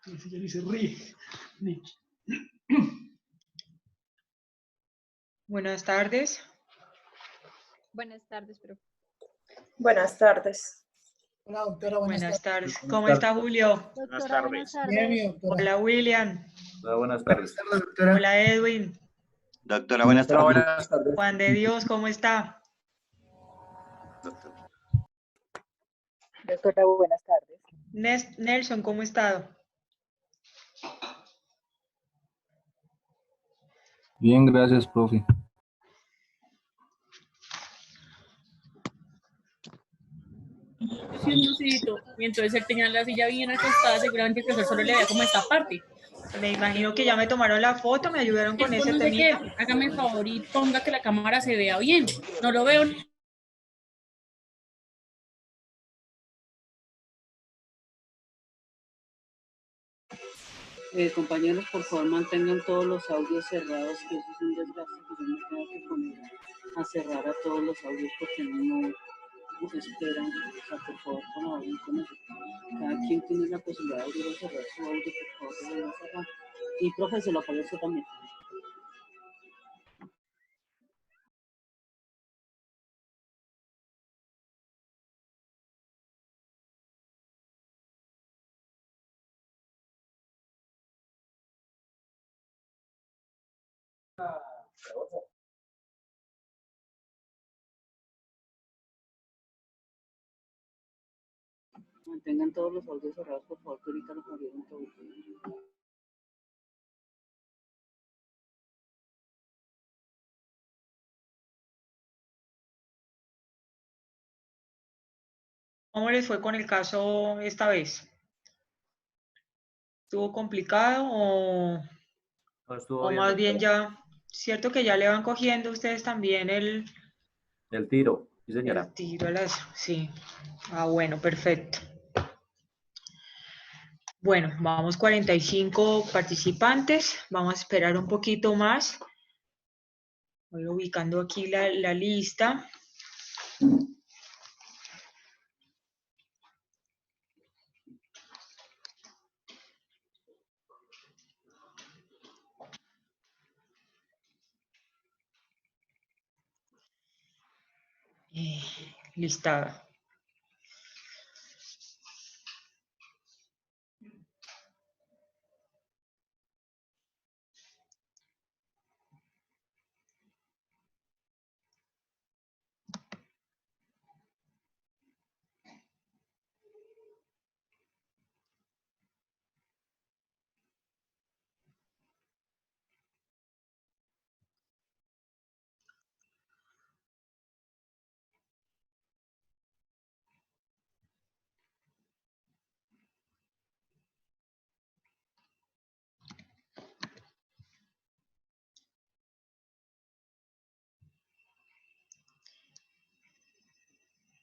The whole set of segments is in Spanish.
Ni se ríe. Buenas tardes. Buenas tardes, profe. Buenas tardes. Hola, doctora, Buenas tardes. Buenas ¿Cómo tardes. está Julio? Doctora, buenas tardes. Bien, mi doctora. Hola William. Hola, buenas tardes. Doctora. Hola Edwin. Doctora, buenas tardes. Buenas tardes. Juan de Dios, ¿cómo está? Doctora, buenas tardes. Nelson, ¿cómo ha estado? Bien, gracias, profe. Sí, un lucidito, y entonces él tenía la silla bien acostada, seguramente el profesor solo le veía como esta parte. Me imagino que ya me tomaron la foto, me ayudaron con ese No sé qué, temita. hágame el favor y ponga que la cámara se vea bien. No lo veo. Compañeros, por favor, mantengan todos los audios cerrados, que eso es un desgaste que yo me tengo que poner a cerrar a todos los audios porque no esperan. O sea, por favor, colaboren con eso. Cada quien tiene la posibilidad de abrir o cerrar su audio, por favor, lo van a cerrar. Y profe, se lo apague usted también. Mantengan todos los audios cerrados, por favor, que ahorita los abrieron todos. ¿Cómo les fue con el caso esta vez? ¿Estuvo complicado o No estuvo o bien, más bien doctora. ya, cierto que ya le van cogiendo ustedes también el El tiro, sí, señora. tiro a las... Sí. Ah, bueno, perfecto. Bueno, vamos 45 participantes. Vamos a esperar un poquito más. Voy ubicando aquí la lista. Listada.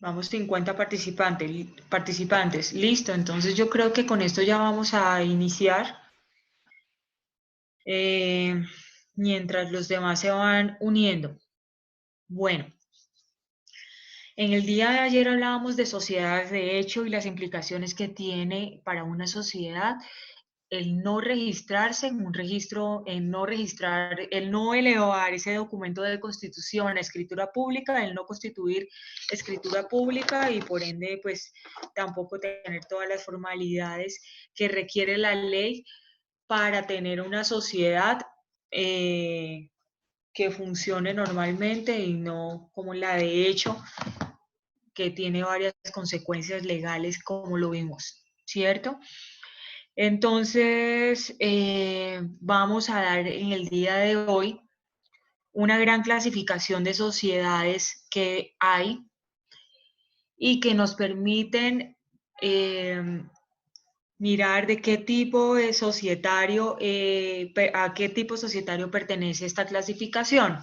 Vamos 50 participantes. Listo, entonces yo creo que con esto ya vamos a iniciar. Mientras los demás se van uniendo. Bueno, en el día de ayer hablábamos de sociedades de hecho y las implicaciones que tiene para una sociedad el no registrarse en un registro, el no registrar, el no elevar ese documento de constitución a escritura pública, el no constituir escritura pública y por ende pues tampoco tener todas las formalidades que requiere la ley para tener una sociedad que funcione normalmente y no como la de hecho, que tiene varias consecuencias legales como lo vimos, ¿cierto? Entonces, vamos a dar en el día de hoy una gran clasificación de sociedades que hay y que nos permiten mirar de qué tipo de societario, a qué tipo societario pertenece esta clasificación.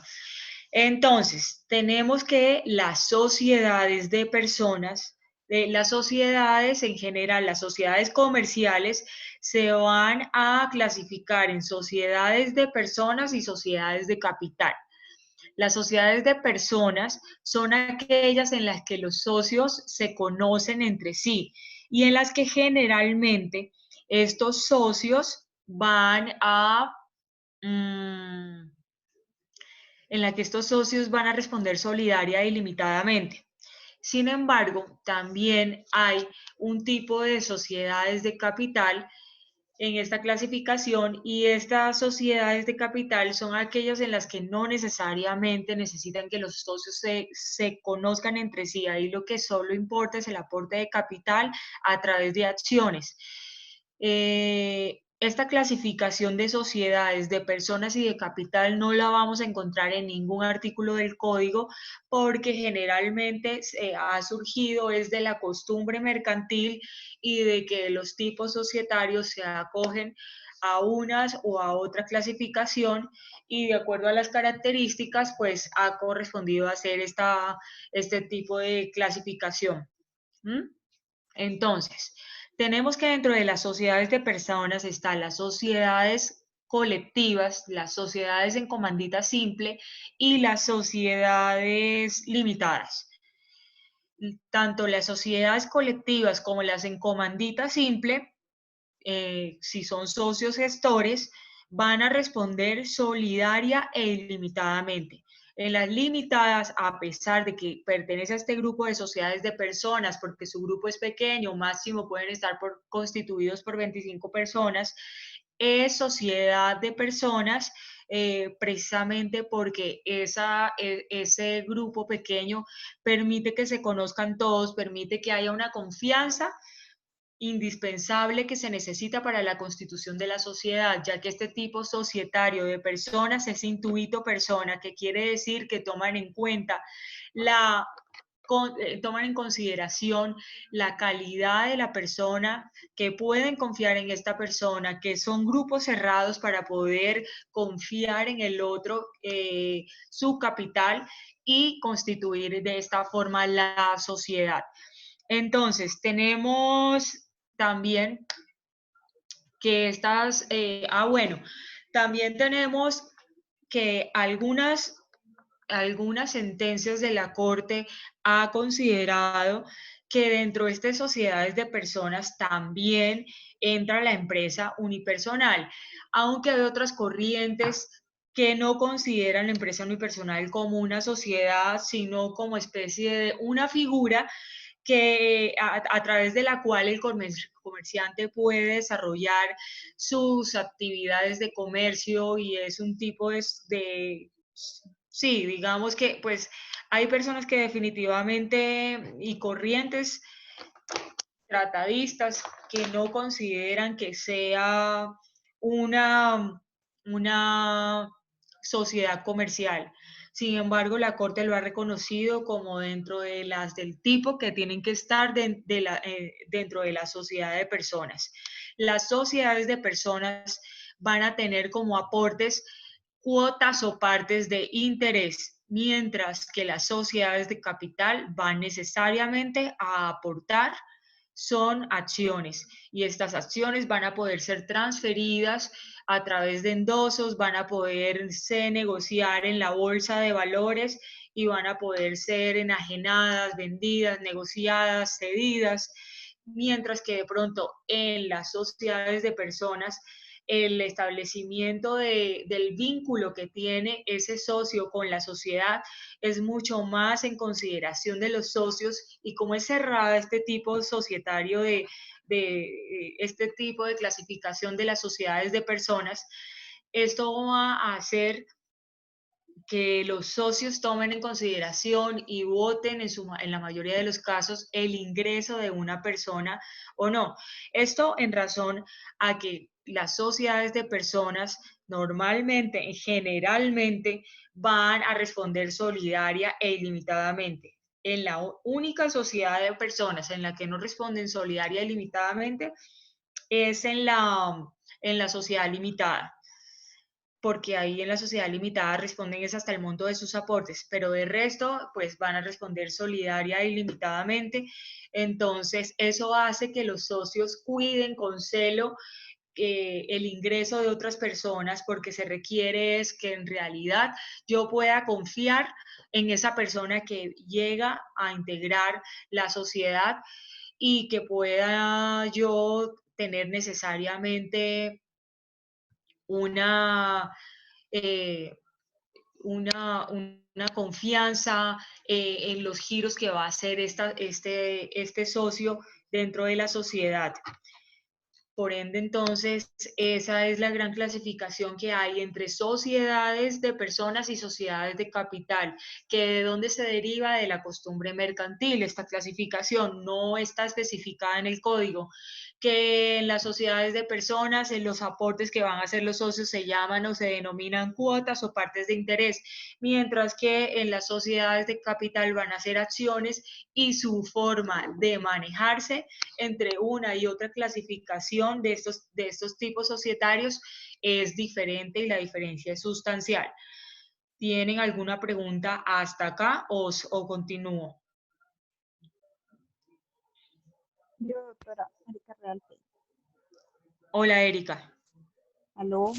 Entonces, tenemos que las sociedades de personas, las sociedades en general, las sociedades comerciales, se van a clasificar en sociedades de personas y sociedades de capital. Las sociedades de personas son aquellas en las que los socios se conocen entre sí y en las que generalmente estos socios van a... en la que estos socios van a responder solidaria e ilimitadamente. Sin embargo, también hay un tipo de sociedades de capital en esta clasificación, y estas sociedades de capital son aquellas en las que no necesariamente necesitan que los socios se conozcan entre sí. Ahí lo que solo importa es el aporte de capital a través de acciones. Esta clasificación de sociedades, de personas y de capital no la vamos a encontrar en ningún artículo del código, porque generalmente ha surgido es de la costumbre mercantil y de que los tipos societarios se acogen a unas o a otra clasificación, y de acuerdo a las características pues ha correspondido a hacer este tipo de clasificación. Entonces, tenemos que dentro de las sociedades de personas están las sociedades colectivas, las sociedades en comandita simple y las sociedades limitadas. Tanto las sociedades colectivas como las en comandita simple, si son socios gestores, van a responder solidaria e ilimitadamente. En las limitadas, a pesar de que pertenece a este grupo de sociedades de personas, porque su grupo es pequeño, máximo pueden estar constituidos por 25 personas, es sociedad de personas, precisamente porque ese grupo pequeño permite que se conozcan todos, permite que haya una confianza indispensable que se necesita para la constitución de la sociedad, ya que este tipo societario de personas es intuito persona, que quiere decir que toman en cuenta toman en consideración la calidad de la persona, que pueden confiar en esta persona, que son grupos cerrados para poder confiar en el otro su capital y constituir de esta forma la sociedad. Entonces, tenemos también que también tenemos que algunas sentencias de la Corte ha considerado que dentro de estas sociedades de personas también entra la empresa unipersonal, aunque hay otras corrientes que no consideran la empresa unipersonal como una sociedad, sino como especie de una figura que a través de la cual el comerciante puede desarrollar sus actividades de comercio, y es un tipo sí, digamos que pues hay personas que definitivamente y corrientes tratadistas que no consideran que sea una sociedad comercial. Sin embargo, la Corte lo ha reconocido como dentro de las del tipo que tienen que estar dentro de la sociedad de personas. Las sociedades de personas van a tener como aportes cuotas o partes de interés, mientras que las sociedades de capital van necesariamente a aportar son acciones, y estas acciones van a poder ser transferidas a través de endosos, van a poderse negociar en la bolsa de valores y van a poder ser enajenadas, vendidas, negociadas, cedidas, mientras que de pronto en las sociedades de personas el establecimiento del vínculo que tiene ese socio con la sociedad es mucho más en consideración de los socios, y como es cerrada este tipo societario de este tipo de clasificación de las sociedades de personas, esto va a hacer que los socios tomen en consideración y voten en la mayoría de los casos el ingreso de una persona o no. Esto en razón a que las sociedades de personas normalmente, generalmente, van a responder solidaria e ilimitadamente. En la única sociedad de personas en la que no responden solidaria e ilimitadamente es en la sociedad limitada, porque ahí en la sociedad limitada responden es hasta el monto de sus aportes, pero de resto pues van a responder solidaria e ilimitadamente. Entonces eso hace que los socios cuiden con celo el ingreso de otras personas, porque se requiere es que en realidad yo pueda confiar en esa persona que llega a integrar la sociedad, y que pueda yo tener necesariamente una confianza en los giros que va a hacer este socio dentro de la sociedad. Por ende, entonces, esa es la gran clasificación que hay entre sociedades de personas y sociedades de capital, que de dónde se deriva de la costumbre mercantil. Esta clasificación no está especificada en el código, que en las sociedades de personas, en los aportes que van a hacer los socios se llaman o se denominan cuotas o partes de interés, mientras que en las sociedades de capital van a ser acciones y su forma de manejarse entre una y otra clasificación de estos tipos societarios es diferente y la diferencia es sustancial. ¿Tienen alguna pregunta hasta acá o continúo? Yo, doctora Erika Realte. Hola, Erika. Aló,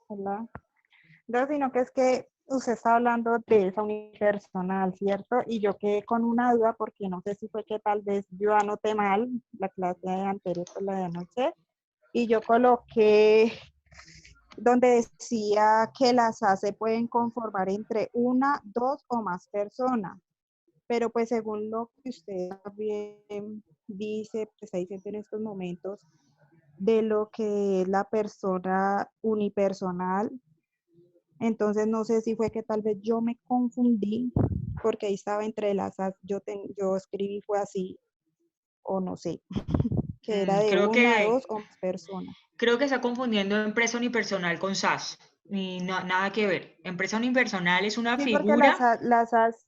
hola. No, sino que es que usted está hablando de esa unipersonal, ¿cierto? Y yo quedé con una duda porque no sé si fue que tal vez yo anoté mal la clase anterior, pues la de anoche, y yo coloqué donde decía que las A se pueden conformar entre una, dos o más personas. Pero pues según lo que usted también dice, pues está diciendo en estos momentos, de lo que es la persona unipersonal, entonces no sé si fue que tal vez yo me confundí, porque ahí estaba entre las As, yo escribí fue así, o no sé, que era de una, dos o más personas. Creo que está confundiendo empresa unipersonal con SAS, y no, nada que ver. Empresa unipersonal es una Sí, figura... porque las As...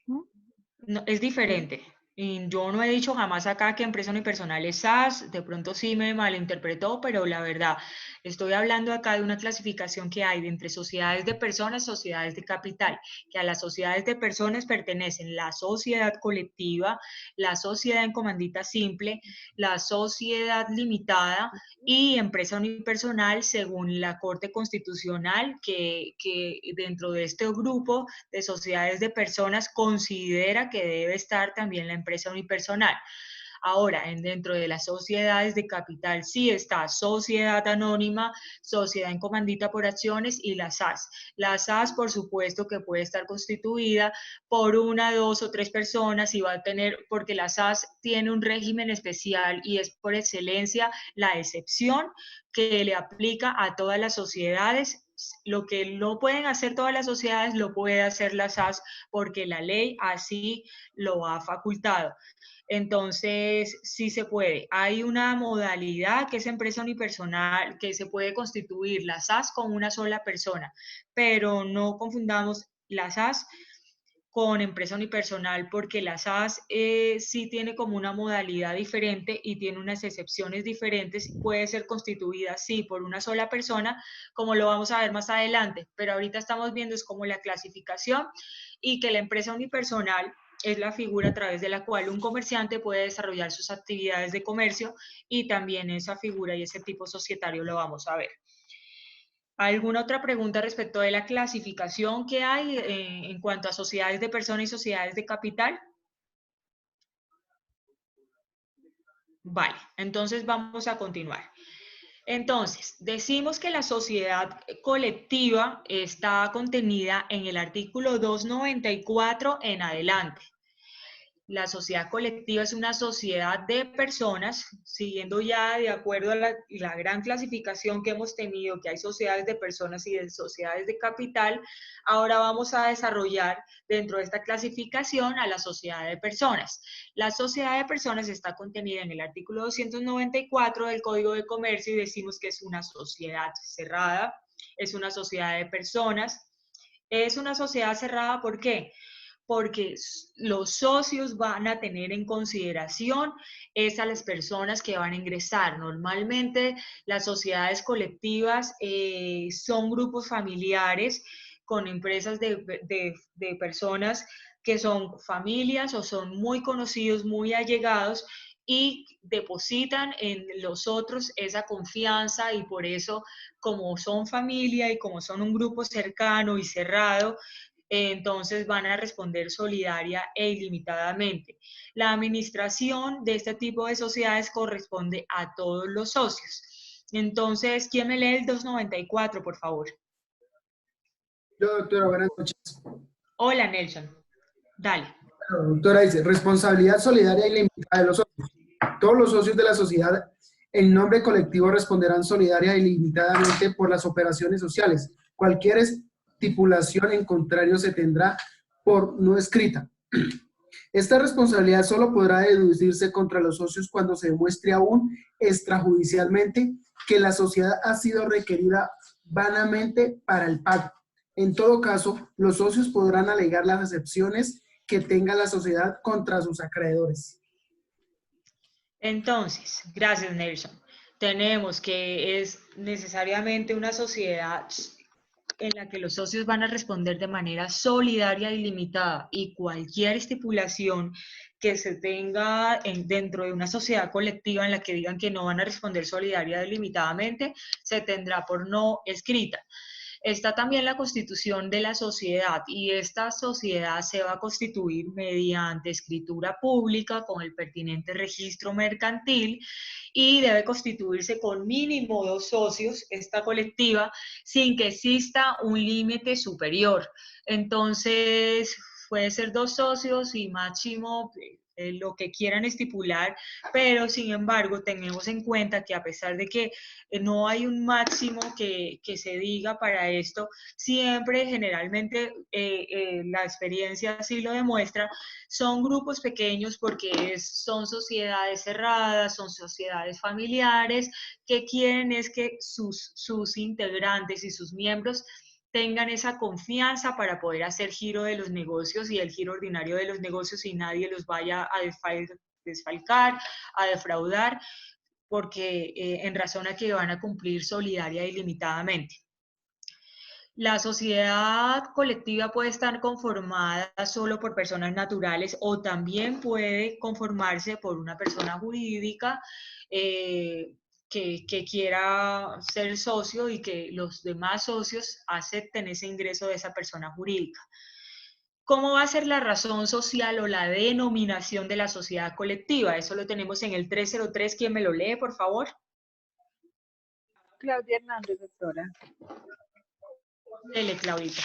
No, es diferente. Y yo no he dicho jamás acá que empresa unipersonal es SAS, de pronto sí me malinterpretó, pero la verdad, estoy hablando acá de una clasificación que hay de entre sociedades de personas, sociedades de capital, que a las sociedades de personas pertenecen la sociedad colectiva, la sociedad en comandita simple, la sociedad limitada y empresa unipersonal según la Corte Constitucional, que dentro de este grupo de sociedades de personas considera que debe estar también la empresa unipersonal. Ahora, dentro de las sociedades de capital sí está sociedad anónima, sociedad en comandita por acciones y la SAS. La SAS, por supuesto, que puede estar constituida por una, dos o tres personas y va a tener, porque la SAS tiene un régimen especial y es por excelencia la excepción que le aplica a todas las sociedades. Lo que no pueden hacer todas las sociedades lo puede hacer la SAS porque la ley así lo ha facultado. Entonces, sí se puede. Hay una modalidad que es empresa unipersonal, que se puede constituir la SAS con una sola persona, pero no confundamos la SAS con empresa unipersonal, porque la SAS sí tiene como una modalidad diferente y tiene unas excepciones diferentes. Puede ser constituida, sí, por una sola persona, como lo vamos a ver más adelante, pero ahorita estamos viendo es como la clasificación y que la empresa unipersonal es la figura a través de la cual un comerciante puede desarrollar sus actividades de comercio y también esa figura y ese tipo societario lo vamos a ver. ¿Alguna otra pregunta respecto de la clasificación que hay en cuanto a sociedades de personas y sociedades de capital? Vale, entonces vamos a continuar. Entonces, decimos que la sociedad colectiva está contenida en el artículo 294 en adelante. La sociedad colectiva es una sociedad de personas, siguiendo ya de acuerdo a la gran clasificación que hemos tenido, que hay sociedades de personas y de sociedades de capital. Ahora vamos a desarrollar dentro de esta clasificación a la sociedad de personas. La sociedad de personas está contenida en el artículo 294 del Código de Comercio y decimos que es una sociedad cerrada, es una sociedad de personas. Es una sociedad cerrada, ¿por qué? Porque los socios van a tener en consideración a las personas que van a ingresar. Normalmente las sociedades colectivas son grupos familiares con empresas de personas que son familias o son muy conocidos, muy allegados y depositan en los otros esa confianza y por eso, como son familia y como son un grupo cercano y cerrado, entonces van a responder solidaria e ilimitadamente. La administración de este tipo de sociedades corresponde a todos los socios. Entonces, ¿quién me lee el 294, por favor? Yo, doctora, buenas noches. Hola, Nelson. Dale. Bueno, doctora, dice, responsabilidad solidaria y limitada de los socios. Todos los socios de la sociedad, en nombre colectivo, responderán solidaria y limitadamente por las operaciones sociales. Cualquier estipulación en contrario se tendrá por no escrita. Esta responsabilidad solo podrá deducirse contra los socios cuando se demuestre aún extrajudicialmente que la sociedad ha sido requerida vanamente para el pago. En todo caso, los socios podrán alegar las excepciones que tenga la sociedad contra sus acreedores. Entonces, gracias, Nelson. Tenemos que es necesariamente una sociedad en la que los socios van a responder de manera solidaria y limitada, y cualquier estipulación que se tenga dentro de una sociedad colectiva en la que digan que no van a responder solidaria y limitadamente, se tendrá por no escrita. Está también la constitución de la sociedad, y esta sociedad se va a constituir mediante escritura pública con el pertinente registro mercantil, y debe constituirse con mínimo 2 socios, esta colectiva, sin que exista un límite superior. Entonces, puede ser 2 socios y máximo lo que quieran estipular, pero sin embargo tenemos en cuenta que a pesar de que no hay un máximo que se diga para esto, siempre generalmente la experiencia así lo demuestra, son grupos pequeños porque son sociedades cerradas, son sociedades familiares que quieren es que sus integrantes y sus miembros tengan esa confianza para poder hacer giro de los negocios y el giro ordinario de los negocios, y nadie los vaya a desfalcar, a defraudar, porque en razón a que van a cumplir solidaria y limitadamente. La sociedad colectiva puede estar conformada solo por personas naturales o también puede conformarse por una persona jurídica que quiera ser socio y que los demás socios acepten ese ingreso de esa persona jurídica. ¿Cómo va a ser la razón social o la denominación de la sociedad colectiva? Eso lo tenemos en el 303. ¿Quién me lo lee, por favor? Claudia Hernández, doctora. Dele, Claudita.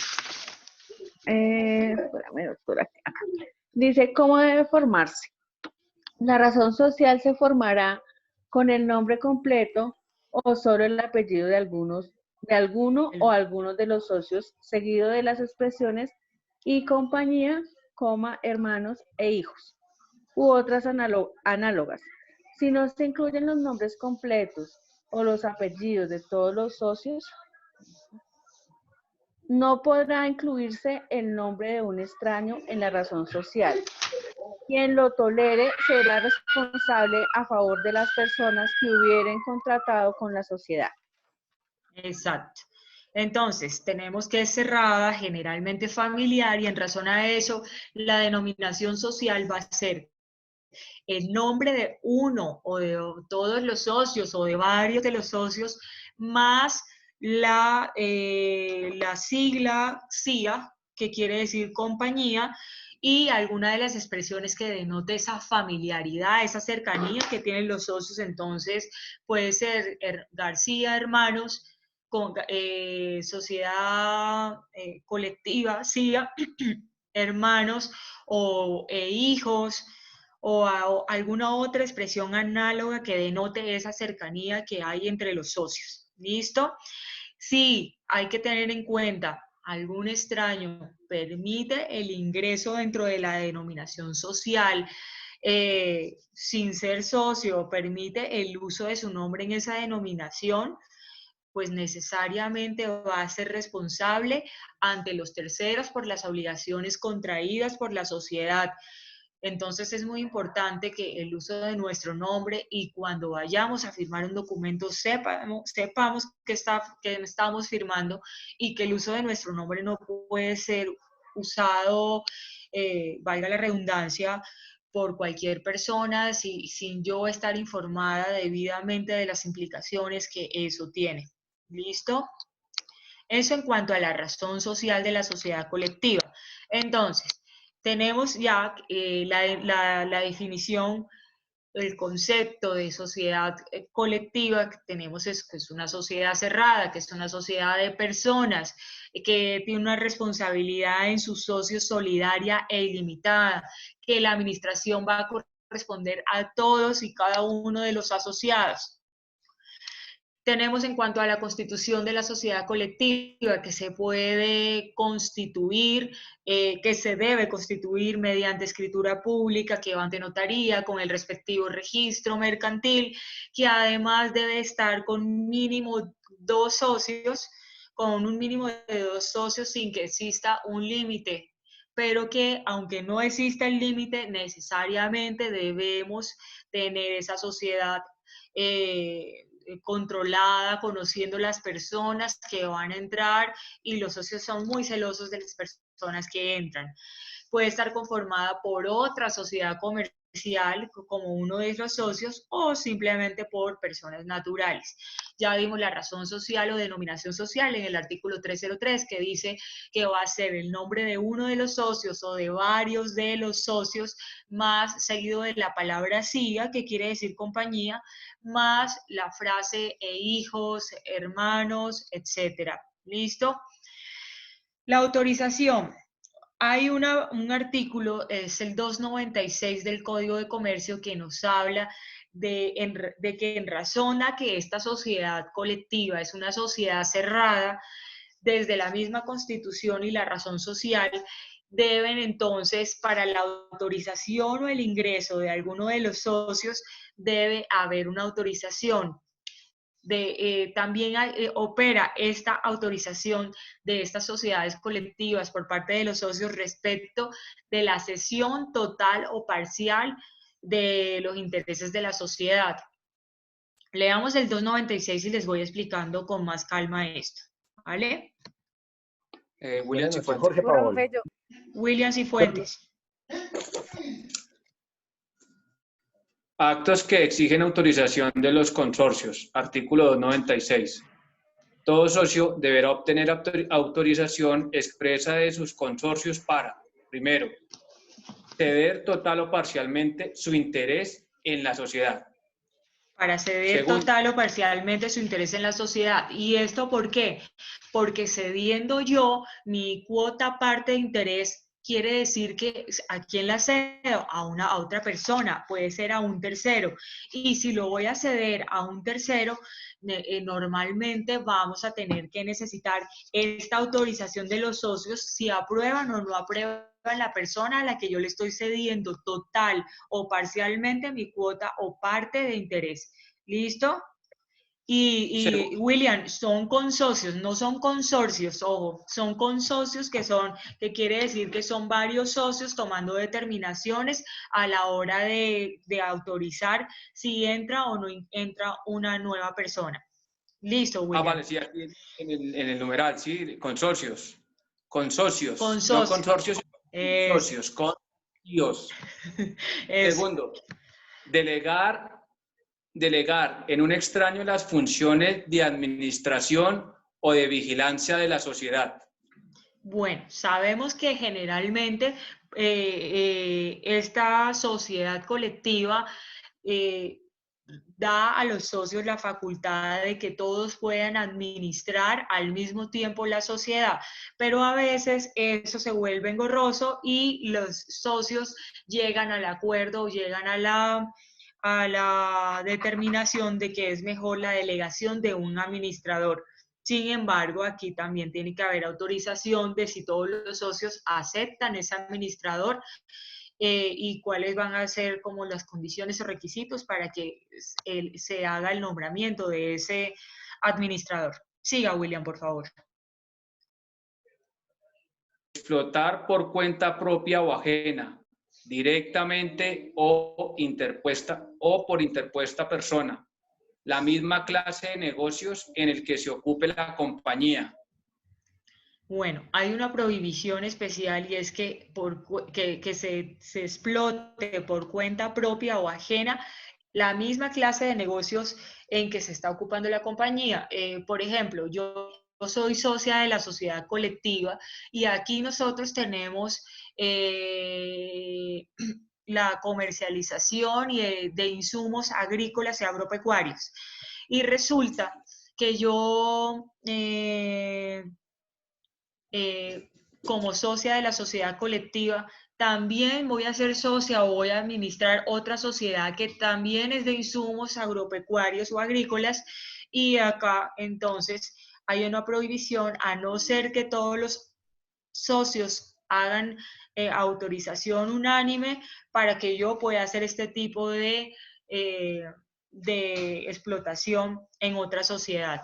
Espérame, doctora. Acá. Dice, ¿cómo debe formarse? La razón social se formará con el nombre completo o solo el apellido de alguno o algunos de los socios, seguido de las expresiones y compañía, hermanos e hijos, u otras análogas. Si no se incluyen los nombres completos o los apellidos de todos los socios, no podrá incluirse el nombre de un extraño en la razón social. Quien lo tolere será responsable a favor de las personas que hubieren contratado con la sociedad. Exacto. Entonces, tenemos que es cerrada, generalmente familiar, y en razón a eso, la denominación social va a ser el nombre de uno o de todos los socios o de varios de los socios, más la sigla CIA, que quiere decir compañía, y alguna de las expresiones que denote esa familiaridad, esa cercanía que tienen los socios. Entonces, puede ser García Hermanos, sociedad colectiva, CIA, hermanos o hijos, o alguna otra expresión análoga que denote esa cercanía que hay entre los socios. ¿Listo? Sí, hay que tener en cuenta, algún extraño permite el ingreso dentro de la denominación social, sin ser socio, permite el uso de su nombre en esa denominación, pues necesariamente va a ser responsable ante los terceros por las obligaciones contraídas por la sociedad. Entonces es muy importante que el uso de nuestro nombre, y cuando vayamos a firmar un documento sepamos que estamos firmando, y que el uso de nuestro nombre no puede ser usado, valga la redundancia, por cualquier persona sin yo estar informada debidamente de las implicaciones que eso tiene. ¿Listo? Eso en cuanto a la razón social de la sociedad colectiva. Entonces, tenemos ya la definición, el concepto de sociedad colectiva que tenemos es que es una sociedad cerrada, que es una sociedad de personas, que tiene una responsabilidad en sus socios solidaria e ilimitada, que la administración va a corresponder a todos y cada uno de los asociados. Tenemos en cuanto a la constitución de la sociedad colectiva, que se puede constituir, que se debe constituir mediante escritura pública que va ante notaría con el respectivo registro mercantil, que además debe estar con mínimo 2 socios, con un mínimo de 2 socios sin que exista un límite, pero que aunque no exista el límite, necesariamente debemos tener esa sociedad controlada, conociendo las personas que van a entrar, y los socios son muy celosos de las personas que entran. Puede estar conformada por otra sociedad comercial como uno de los socios o simplemente por personas naturales. Ya vimos la razón social o denominación social en el artículo 303, que dice que va a ser el nombre de uno de los socios o de varios de los socios, más seguido de la palabra SIGA, que quiere decir compañía, más la frase hijos, hermanos, etcétera. ¿Listo? La autorización. Hay un artículo, es el 296 del Código de Comercio, que nos habla de que en razón a que esta sociedad colectiva es una sociedad cerrada, desde la misma Constitución y la razón social, deben entonces, para la autorización o el ingreso de alguno de los socios, debe haber una autorización. También opera esta autorización de estas sociedades colectivas por parte de los socios respecto de la cesión total o parcial de los intereses de la sociedad. Leamos el 296 y les voy explicando con más calma esto, ¿vale? William Cifuentes. Jorge Pavón. William Cifuentes. Actos que exigen autorización de los consorcios. Artículo 296. Todo socio deberá obtener autorización expresa de sus consorcios para, primero, ceder total o parcialmente su interés en la sociedad. Para ceder total o parcialmente su interés en la sociedad. ¿Y esto por qué? Porque cediendo yo mi cuota parte de interés, quiere decir que ¿a quién la cedo? A otra persona, puede ser a un tercero. Y si lo voy a ceder a un tercero, normalmente vamos a tener que necesitar esta autorización de los socios, si aprueban o no aprueban la persona a la que yo le estoy cediendo total o parcialmente mi cuota o parte de interés. ¿Listo? Y William, son consocios, no son consorcios, ojo, son consocios que quiere decir que son varios socios tomando determinaciones a la hora de autorizar si entra o no entra una nueva persona. Listo, William. Vale, sí, aquí en el numeral, sí, consorcios. Consocios. Consorcios. No consorcios, socios, consocios. Segundo, delegar en un extraño las funciones de administración o de vigilancia de la sociedad. Bueno, sabemos que generalmente esta sociedad colectiva da a los socios la facultad de que todos puedan administrar al mismo tiempo la sociedad, pero a veces eso se vuelve engorroso y los socios llegan al acuerdo, llegan a la determinación de que es mejor la delegación de un administrador. Sin embargo, aquí también tiene que haber autorización de si todos los socios aceptan ese administrador y cuáles van a ser como las condiciones o requisitos para que se haga el nombramiento de ese administrador. Siga, William, por favor. Explotar por cuenta propia o ajena, directamente o por interpuesta persona, la misma clase de negocios en el que se ocupe la compañía. Bueno, hay una prohibición especial y es que se explote por cuenta propia o ajena la misma clase de negocios en que se está ocupando la compañía. Por ejemplo, yo soy socia de la sociedad colectiva y aquí nosotros tenemos la comercialización de insumos agrícolas y agropecuarios. Y resulta que yo, como socia de la sociedad colectiva, también voy a ser socia o voy a administrar otra sociedad que también es de insumos agropecuarios o agrícolas, y acá entonces hay una prohibición a no ser que todos los socios hagan autorización unánime para que yo pueda hacer este tipo de explotación en otra sociedad.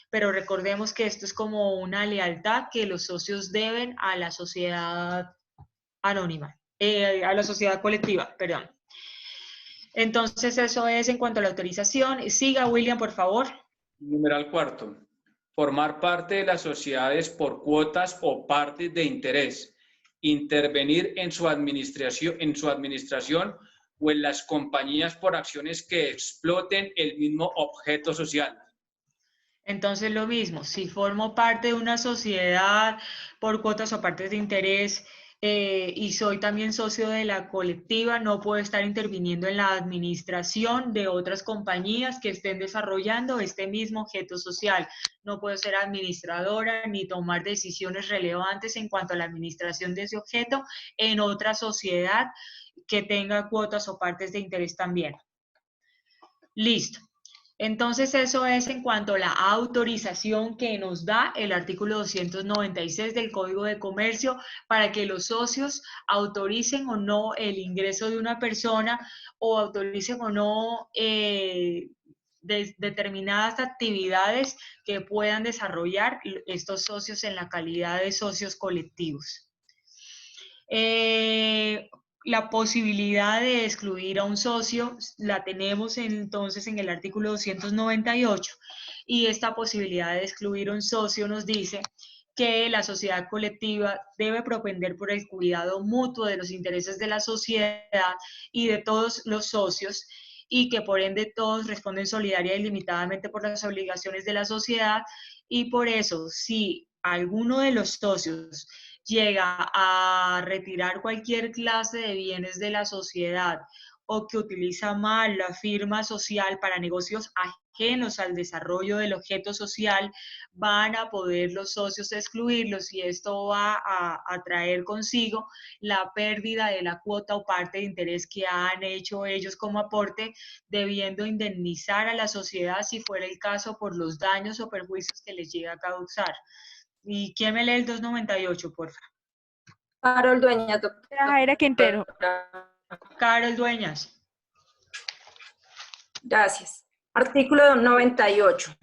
Pero recordemos que esto es como una lealtad que los socios deben a la sociedad anónima, a la sociedad colectiva, perdón. Entonces eso es en cuanto a la autorización. Siga, William, por favor. Numeral cuarto. Formar parte de las sociedades por cuotas o partes de interés. Intervenir en su administración o en las compañías por acciones que exploten el mismo objeto social. Entonces lo mismo, si formo parte de una sociedad por cuotas o partes de interés y soy también socio de la colectiva, no puedo estar interviniendo en la administración de otras compañías que estén desarrollando este mismo objeto social. No puedo ser administradora ni tomar decisiones relevantes en cuanto a la administración de ese objeto en otra sociedad que tenga cuotas o partes de interés también. Listo. Entonces eso es en cuanto a la autorización que nos da el artículo 296 del Código de Comercio para que los socios autoricen o no el ingreso de una persona o autoricen o no determinadas actividades que puedan desarrollar estos socios en la calidad de socios colectivos. La posibilidad de excluir a un socio la tenemos entonces en el artículo 298 y esta posibilidad de excluir a un socio nos dice que la sociedad colectiva debe propender por el cuidado mutuo de los intereses de la sociedad y de todos los socios y que por ende todos responden solidaria y limitadamente por las obligaciones de la sociedad, y por eso si alguno de los socios llega a retirar cualquier clase de bienes de la sociedad o que utiliza mal la firma social para negocios ajenos al desarrollo del objeto social, van a poder los socios excluirlos y esto va a traer consigo la pérdida de la cuota o parte de interés que han hecho ellos como aporte, debiendo indemnizar a la sociedad si fuera el caso por los daños o perjuicios que les llega a causar. ¿Y quién me lee el 298, por favor? Carol Dueñas, doctora. Jaira Quintero. Carol Dueñas. Gracias. Artículo 98.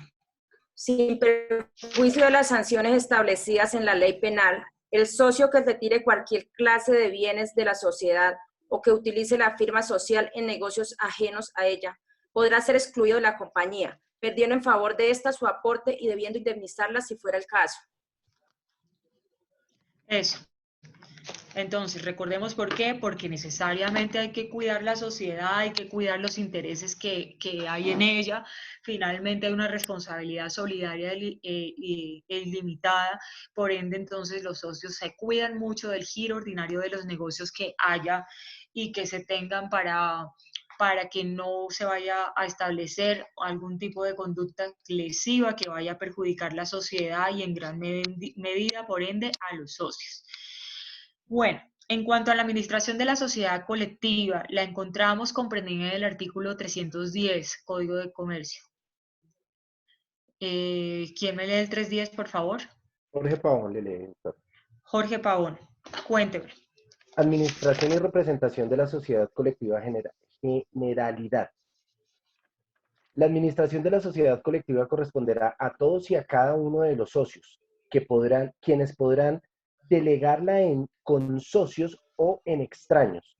Sin perjuicio de las sanciones establecidas en la ley penal, el socio que retire cualquier clase de bienes de la sociedad o que utilice la firma social en negocios ajenos a ella, podrá ser excluido de la compañía, perdiendo en favor de esta su aporte y debiendo indemnizarla si fuera el caso. Eso. Entonces, recordemos por qué, porque necesariamente hay que cuidar la sociedad, hay que cuidar los intereses que hay en ella. Finalmente hay una responsabilidad solidaria e ilimitada, por ende entonces los socios se cuidan mucho del giro ordinario de los negocios que haya y que se tengan para que no se vaya a establecer algún tipo de conducta lesiva que vaya a perjudicar la sociedad y en gran medida, por ende, a los socios. Bueno, en cuanto a la administración de la sociedad colectiva, la encontramos comprendida en el artículo 310, Código de Comercio. ¿Quién me lee el 310, por favor? Jorge Pavón le lee. Jorge Pavón, cuénteme. Administración y representación de la sociedad colectiva generalidad. La administración de la sociedad colectiva corresponderá a todos y a cada uno de los socios, quienes podrán delegarla en consocios o en extraños,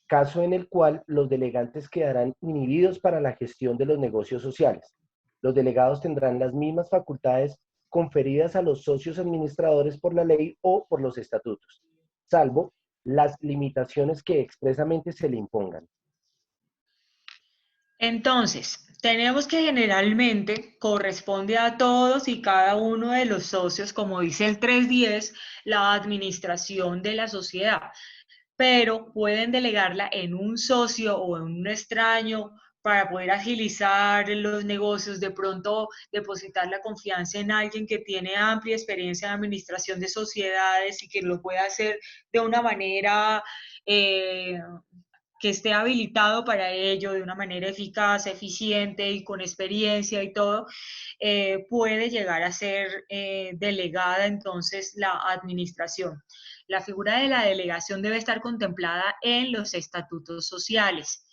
caso en el cual los delegantes quedarán inhibidos para la gestión de los negocios sociales. Los delegados tendrán las mismas facultades conferidas a los socios administradores por la ley o por los estatutos, salvo las limitaciones que expresamente se le impongan. Entonces, tenemos que generalmente corresponde a todos y cada uno de los socios, como dice el 310, la administración de la sociedad, pero pueden delegarla en un socio o en un extraño para poder agilizar los negocios, de pronto depositar la confianza en alguien que tiene amplia experiencia en administración de sociedades y que lo pueda hacer de una manera que esté habilitado para ello, de una manera eficaz, eficiente y con experiencia y todo, puede llegar a ser delegada entonces la administración. La figura de la delegación debe estar contemplada en los estatutos sociales.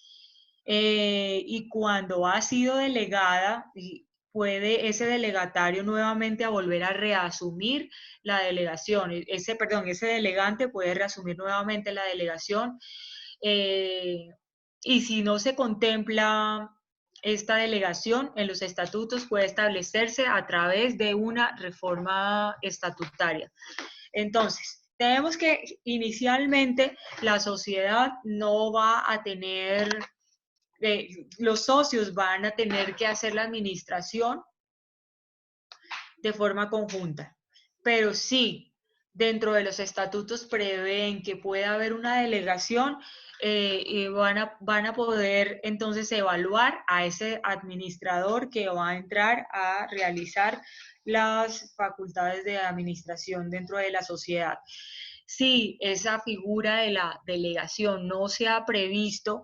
Y cuando ha sido delegada, puede ese delegatario nuevamente a volver a reasumir la delegación. Ese delegante puede reasumir nuevamente la delegación. Y si no se contempla esta delegación en los estatutos, puede establecerse a través de una reforma estatutaria. Entonces, tenemos que inicialmente la sociedad no va a tener, los socios van a tener que hacer la administración de forma conjunta, pero sí, dentro de los estatutos prevén que pueda haber una delegación y van a poder entonces evaluar a ese administrador que va a entrar a realizar las facultades de administración dentro de la sociedad. Si esa figura de la delegación no se ha previsto,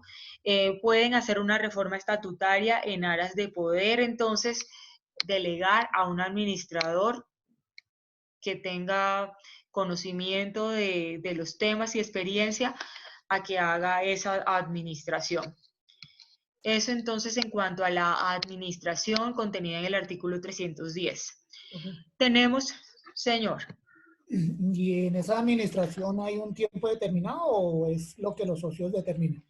pueden hacer una reforma estatutaria en aras de poder entonces delegar a un administrador que tenga conocimiento de los temas y experiencia a que haga esa administración. Eso entonces en cuanto a la administración contenida en el artículo 310. Tenemos, señor. ¿Y en esa administración hay un tiempo determinado o es lo que los socios determinan?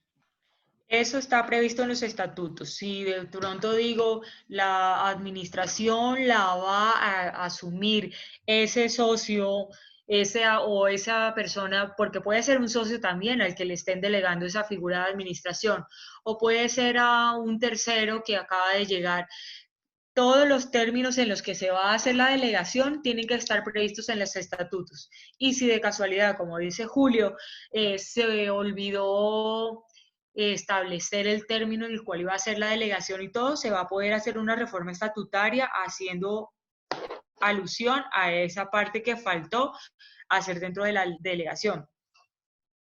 Eso está previsto en los estatutos. Si de pronto digo la administración la va a asumir ese socio, esa persona, porque puede ser un socio también al que le estén delegando esa figura de administración, o puede ser a un tercero que acaba de llegar. Todos los términos en los que se va a hacer la delegación tienen que estar previstos en los estatutos. Y si de casualidad, como dice Julio, se olvidó establecer el término en el cual iba a ser la delegación y todo, se va a poder hacer una reforma estatutaria haciendo alusión a esa parte que faltó hacer dentro de la delegación.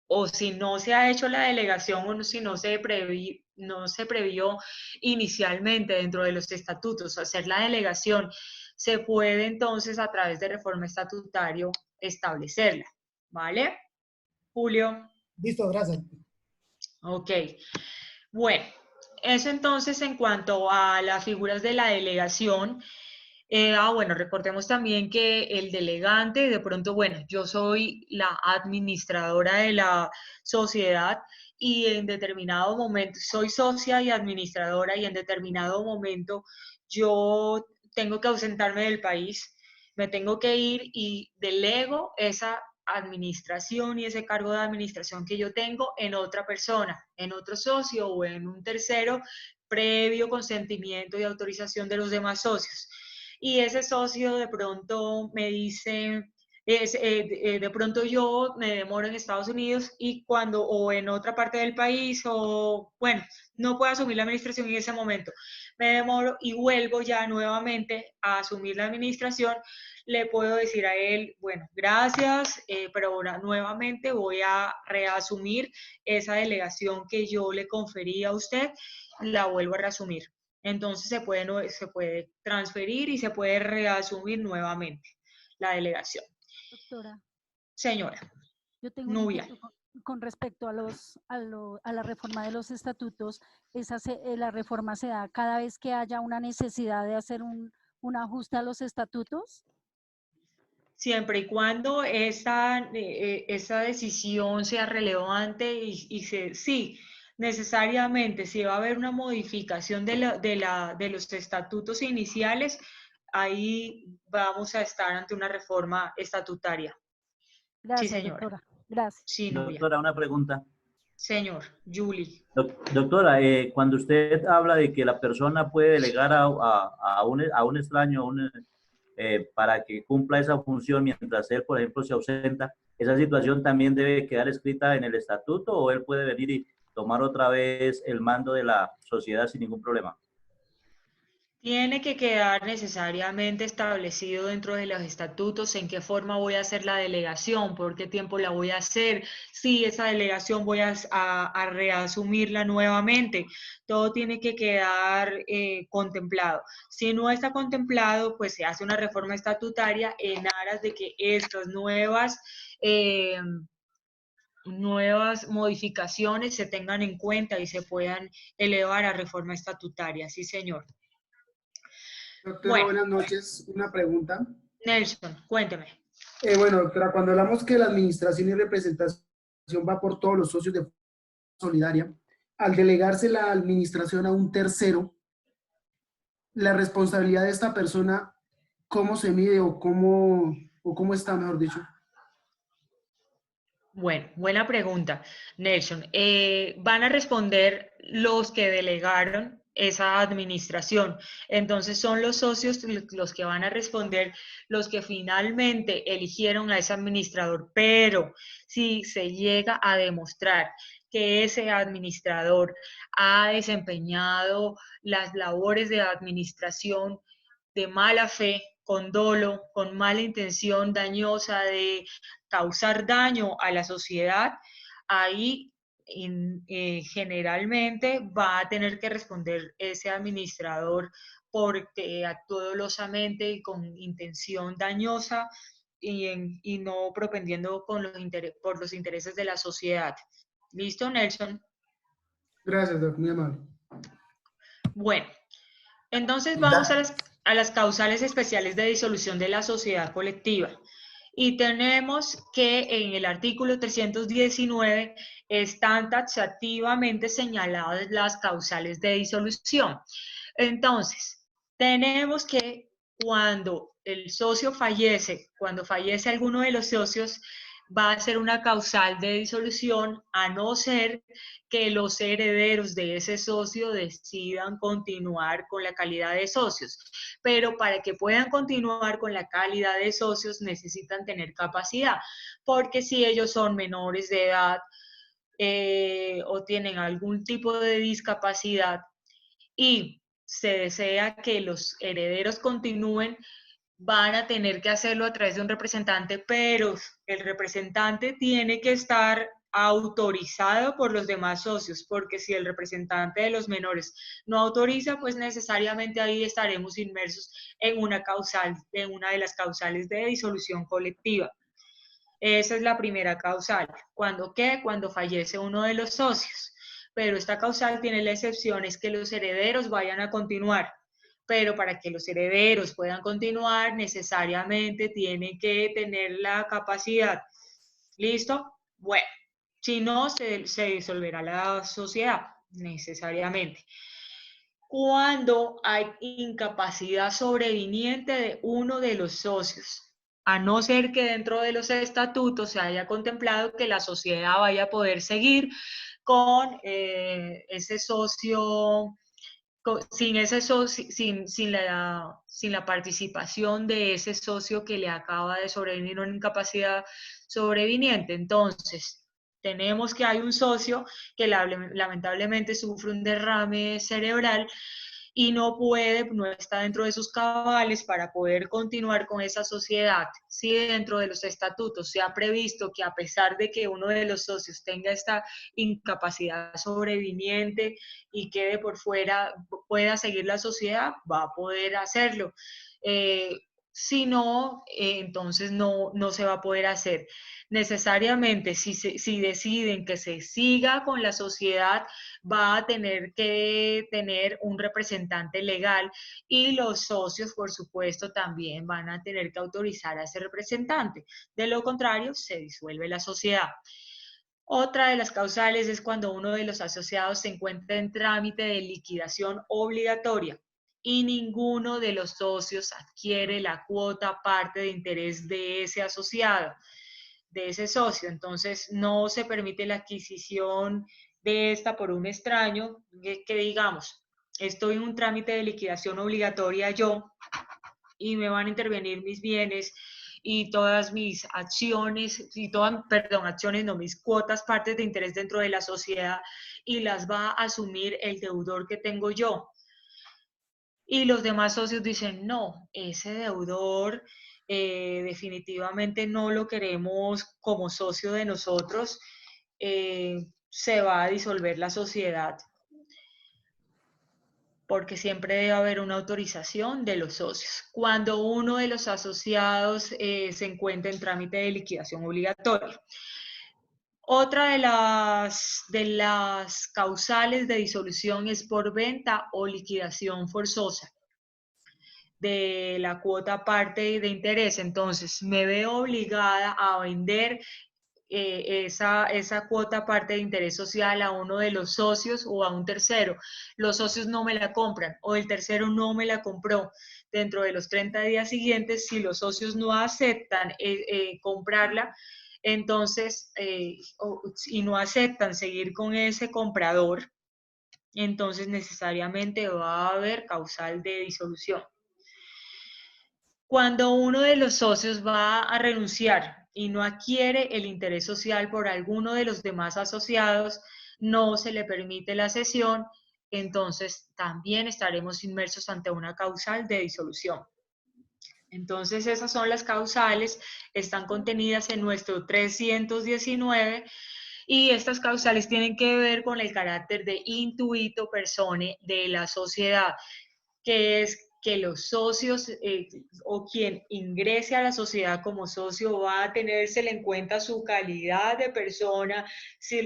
O si no se ha hecho la delegación o si no se previó inicialmente dentro de los estatutos hacer la delegación, se puede entonces a través de reforma estatutaria establecerla. ¿Vale? Julio. Listo, gracias. Ok. Bueno, eso entonces en cuanto a las figuras de la delegación. Bueno, recordemos también que el delegante, de pronto, bueno, yo soy la administradora de la sociedad y en determinado momento, soy socia y administradora y en determinado momento yo tengo que ausentarme del país, me tengo que ir y delego esa administración y ese cargo de administración que yo tengo en otra persona, en otro socio o en un tercero, previo consentimiento y autorización de los demás socios. Y ese socio de pronto me dice, de pronto yo me demoro en Estados Unidos y o en otra parte del país, o bueno, no puedo asumir la administración en ese momento, me demoro y vuelvo ya nuevamente a asumir la administración, le puedo decir a él, bueno, gracias, pero ahora nuevamente voy a reasumir esa delegación que yo le conferí a usted, la vuelvo a reasumir. Entonces se puede transferir y se puede reasumir nuevamente la delegación. Doctora. Señora. Yo tengo Nubia. un punto con respecto a la reforma de los estatutos. La reforma se da cada vez que haya una necesidad de hacer un ajuste a los estatutos. Siempre y cuando esa decisión sea relevante y sí, necesariamente si va a haber una modificación de los estatutos iniciales, ahí vamos a estar ante una reforma estatutaria. Gracias, Sí, señora. doctora. Gracias. Sí, doctora, una pregunta. Señor, Julie. Doctora, cuando usted habla de que la persona puede delegar a un extraño para que cumpla esa función mientras él, por ejemplo, se ausenta, ¿esa situación también debe quedar escrita en el estatuto o él puede venir y tomar otra vez el mando de la sociedad sin ningún problema? Tiene que quedar necesariamente establecido dentro de los estatutos en qué forma voy a hacer la delegación, por qué tiempo la voy a hacer, si esa delegación voy a reasumirla nuevamente. Todo tiene que quedar contemplado. Si no está contemplado, pues se hace una reforma estatutaria en aras de que estas nuevas modificaciones se tengan en cuenta y se puedan elevar a reforma estatutaria. Sí, señor. Doctora, Bueno. buenas noches. Una pregunta. Nelson, cuénteme. Bueno, doctora, cuando hablamos que la administración y representación va por todos los socios de forma solidaria, al delegarse la administración a un tercero, la responsabilidad de esta persona, ¿cómo se mide o cómo está, mejor dicho? Bueno, buena pregunta, Nelson. Van a responder los que delegaron esa administración. Entonces son los socios los que van a responder, los que finalmente eligieron a ese administrador. Pero si se llega a demostrar que ese administrador ha desempeñado las labores de administración de mala fe, con dolo, con mala intención dañosa de causar daño a la sociedad, ahí generalmente va a tener que responder ese administrador porque actuó dolosamente y con intención dañosa y no propendiendo con por los intereses de la sociedad. ¿Listo, Nelson? Gracias, doctor, muy amable. Bueno, entonces vamos a las causales especiales de disolución de la sociedad colectiva. Y tenemos que en el artículo 319 están taxativamente señaladas las causales de disolución. Entonces, tenemos que cuando el socio fallece, cuando fallece alguno de los socios, va a ser una causal de disolución, a no ser que los herederos de ese socio decidan continuar con la calidad de socios. Pero para que puedan continuar con la calidad de socios necesitan tener capacidad, porque si ellos son menores de edad o tienen algún tipo de discapacidad y se desea que los herederos continúen, van a tener que hacerlo a través de un representante, pero el representante tiene que estar autorizado por los demás socios, porque si el representante de los menores no autoriza, pues necesariamente ahí estaremos inmersos en una de las causales de disolución colectiva. Esa es la primera causal. ¿Cuándo qué? Cuando fallece uno de los socios. Pero esta causal tiene la excepción, es que los herederos vayan a continuar. Pero para que los herederos puedan continuar, necesariamente tienen que tener la capacidad. ¿Listo? Bueno, si no, se disolverá la sociedad, necesariamente. Cuando hay incapacidad sobreviniente de uno de los socios, a no ser que dentro de los estatutos se haya contemplado que la sociedad vaya a poder seguir con ese socio, sin la participación de ese socio que le acaba de sobrevenir una incapacidad sobreviniente. Entonces, tenemos que hay un socio que lamentablemente sufre un derrame cerebral y no está dentro de sus cabales para poder continuar con esa sociedad. Si dentro de los estatutos se ha previsto que a pesar de que uno de los socios tenga esta incapacidad sobreviniente y quede por fuera, pueda seguir la sociedad, va a poder hacerlo. Si no, entonces no se va a poder hacer. Necesariamente, si deciden que se siga con la sociedad, va a tener que tener un representante legal y los socios, por supuesto, también van a tener que autorizar a ese representante. De lo contrario, se disuelve la sociedad. Otra de las causales es cuando uno de los asociados se encuentra en trámite de liquidación obligatoria y ninguno de los socios adquiere la cuota parte de interés de ese asociado. de ese socio. Entonces, no se permite la adquisición de esta por un extraño, que digamos, estoy en un trámite de liquidación obligatoria yo y me van a intervenir mis bienes y todas mis acciones, acciones no, mis cuotas, partes de interés dentro de la sociedad, y las va a asumir el deudor que tengo yo. Y los demás socios dicen, no, ese deudor definitivamente no lo queremos como socio de nosotros, se va a disolver la sociedad, porque siempre debe haber una autorización de los socios. Cuando uno de los asociados se encuentra en trámite de liquidación obligatoria. Otra de las causales de disolución es por venta o liquidación forzosa de la cuota parte de interés. Entonces, me veo obligada a vender esa cuota parte de interés social a uno de los socios o a un tercero. Los socios no me la compran o el tercero no me la compró. Dentro de los 30 días siguientes, si los socios no aceptan comprarla, entonces, y no aceptan seguir con ese comprador, entonces necesariamente va a haber causal de disolución. Cuando uno de los socios va a renunciar y no adquiere el interés social por alguno de los demás asociados, no se le permite la cesión, entonces también estaremos inmersos ante una causal de disolución. Entonces esas son las causales, están contenidas en nuestro 319 y estas causales tienen que ver con el carácter de intuito personae de la sociedad, que es que los socios o quien ingrese a la sociedad como socio va a tenérsele en cuenta su calidad de persona,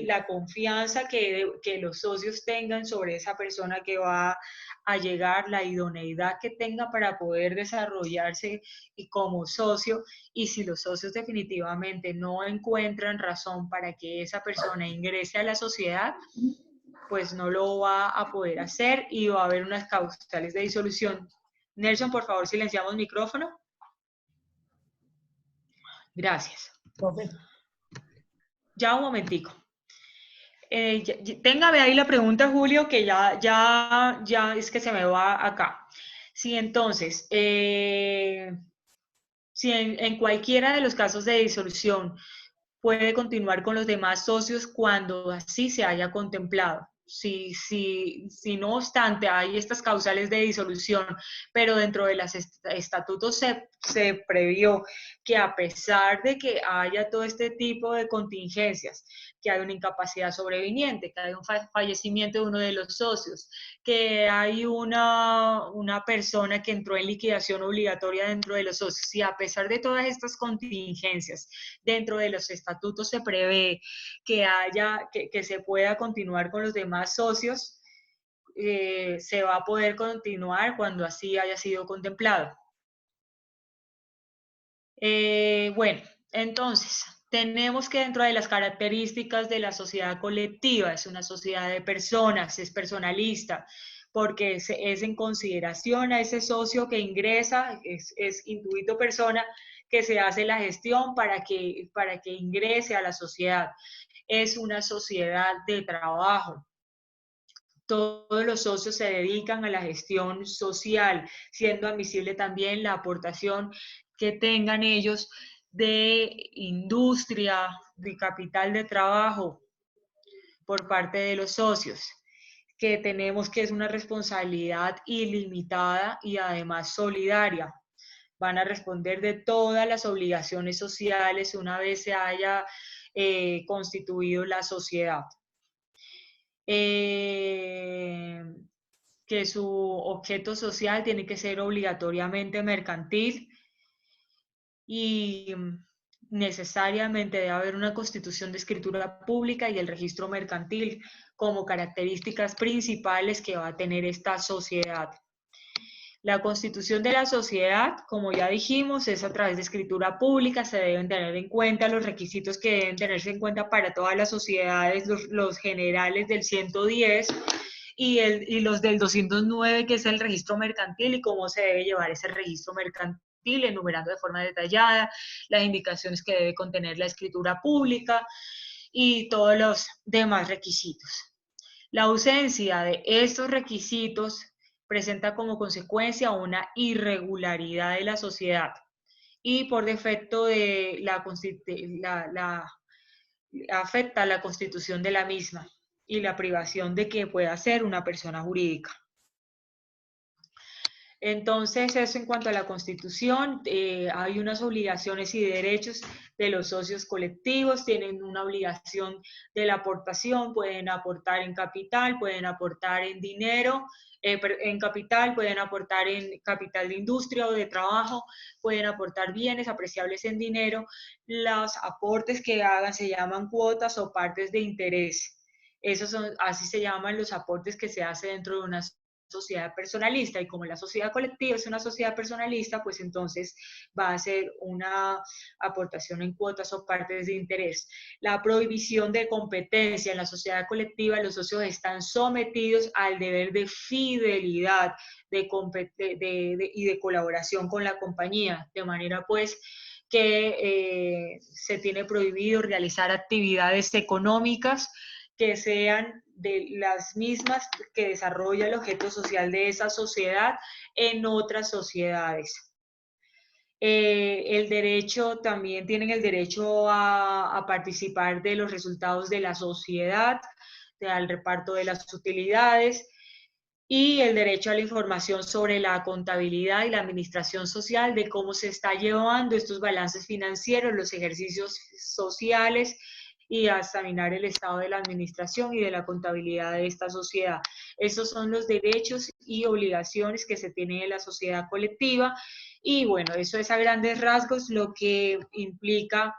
la confianza que los socios tengan sobre esa persona que va a llegar, la idoneidad que tenga para poder desarrollarse y como socio, y si los socios definitivamente no encuentran razón para que esa persona ingrese a la sociedad, pues no lo va a poder hacer y va a haber unas causales de disolución. Nelson, por favor, silenciamos micrófono. Gracias. Profe. Ya un momentico. Téngame ahí la pregunta, Julio, que ya es que se me va acá. Sí, entonces, si en cualquiera de los casos de disolución puede continuar con los demás socios cuando así se haya contemplado. Si no obstante hay estas causales de disolución, pero dentro de los estatutos se previó que a pesar de que haya todo este tipo de contingencias, que hay una incapacidad sobreviniente, que hay un fallecimiento de uno de los socios, que hay una persona que entró en liquidación obligatoria dentro de los socios, y a pesar de todas estas contingencias, dentro de los estatutos se prevé que se pueda continuar con los demás socios, se va a poder continuar cuando así haya sido contemplado. Bueno, entonces, tenemos que dentro de las características de la sociedad colectiva, es una sociedad de personas, es personalista, porque es en consideración a ese socio que ingresa, es intuito persona, que se hace la gestión para que ingrese a la sociedad. Es una sociedad de trabajo. Todos los socios se dedican a la gestión social, siendo admisible también la aportación que tengan ellos de industria, de capital de trabajo por parte de los socios, que tenemos que es una responsabilidad ilimitada y además solidaria. Van a responder de todas las obligaciones sociales una vez se haya constituido la sociedad. Que su objeto social tiene que ser obligatoriamente mercantil y necesariamente debe haber una constitución de escritura pública y el registro mercantil como características principales que va a tener esta sociedad. La constitución de la sociedad, como ya dijimos, es a través de escritura pública, se deben tener en cuenta los requisitos que deben tenerse en cuenta para todas las sociedades, los generales del 110 y los del 209, que es el registro mercantil y cómo se debe llevar ese registro mercantil. mercantil, enumerando de forma detallada las indicaciones que debe contener la escritura pública y todos los demás requisitos. La ausencia de estos requisitos presenta como consecuencia una irregularidad de la sociedad y por defecto de afecta la constitución de la misma y la privación de que pueda ser una persona jurídica. Entonces, eso en cuanto a la Constitución, hay unas obligaciones y derechos de los socios colectivos, tienen una obligación de la aportación, pueden aportar en capital, pueden aportar en dinero, en capital, pueden aportar en capital de industria o de trabajo, pueden aportar bienes apreciables en dinero. Los aportes que hagan se llaman cuotas o partes de interés. Esos son, así se llaman los aportes que se hace dentro de una sociedad personalista, y como la sociedad colectiva es una sociedad personalista, pues entonces va a ser una aportación en cuotas o partes de interés. La prohibición de competencia en la sociedad colectiva, los socios están sometidos al deber de fidelidad y de colaboración con la compañía, de manera pues que se tiene prohibido realizar actividades económicas que sean de las mismas que desarrolla el objeto social de esa sociedad en otras sociedades. El derecho, también tienen el derecho a participar de los resultados de la sociedad, al reparto de las utilidades, y el derecho a la información sobre la contabilidad y la administración social, de cómo se está llevando estos balances financieros, los ejercicios sociales, y a examinar el estado de la administración y de la contabilidad de esta sociedad. Esos son los derechos y obligaciones que se tienen en la sociedad colectiva, y bueno, eso es a grandes rasgos lo que implica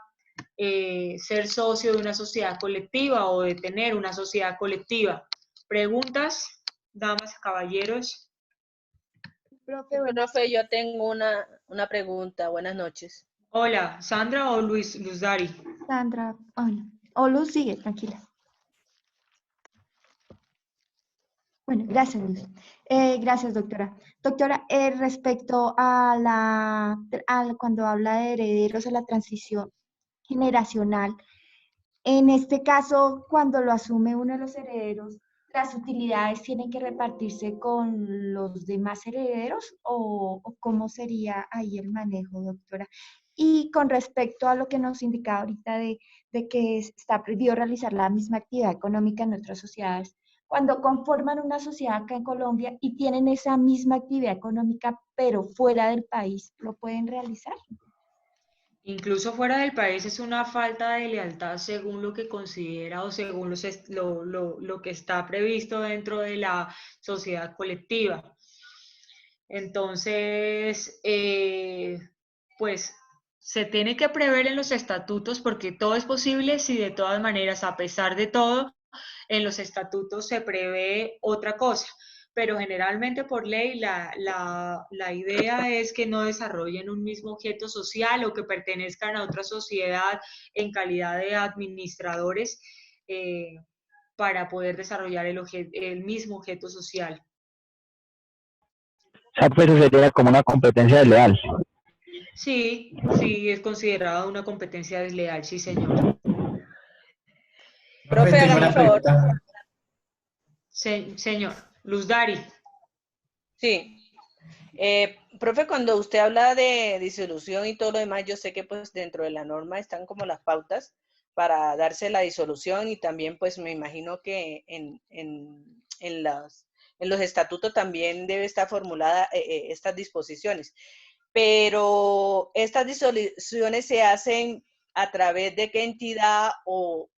ser socio de una sociedad colectiva o de tener una sociedad colectiva. ¿Preguntas, damas, caballeros? Profe, yo tengo una pregunta. Buenas noches. Hola, ¿Sandra o Luz Dari? Sandra, o Luz, sigue, tranquila. Bueno, gracias, Luz. Gracias, doctora. Doctora, respecto a cuando habla de herederos, a la transición generacional, en este caso, cuando lo asume uno de los herederos, ¿las utilidades tienen que repartirse con los demás herederos o cómo sería ahí el manejo, doctora? Y con respecto a lo que nos indicaba ahorita de que está prohibido realizar la misma actividad económica en otras sociedades, cuando conforman una sociedad acá en Colombia y tienen esa misma actividad económica, pero fuera del país, ¿lo pueden realizar? Incluso fuera del país es una falta de lealtad según lo que considera o según lo que está previsto dentro de la sociedad colectiva. Entonces, pues se tiene que prever en los estatutos, porque todo es posible si de todas maneras, a pesar de todo, en los estatutos se prevé otra cosa, pero generalmente por ley la idea es que no desarrollen un mismo objeto social o que pertenezcan a otra sociedad en calidad de administradores para poder desarrollar el mismo objeto social. O sea, pues eso sería como una competencia desleal. Sí, sí, es considerada una competencia desleal, sí, señor. Profe, hágame un favor. Señor, Luz Dari. Sí. Profe, cuando usted habla de disolución y todo lo demás, yo sé que pues dentro de la norma están como las pautas para darse la disolución, y también pues me imagino que en los estatutos también debe estar formulada estas disposiciones. Pero estas disoluciones se hacen a través de qué entidad o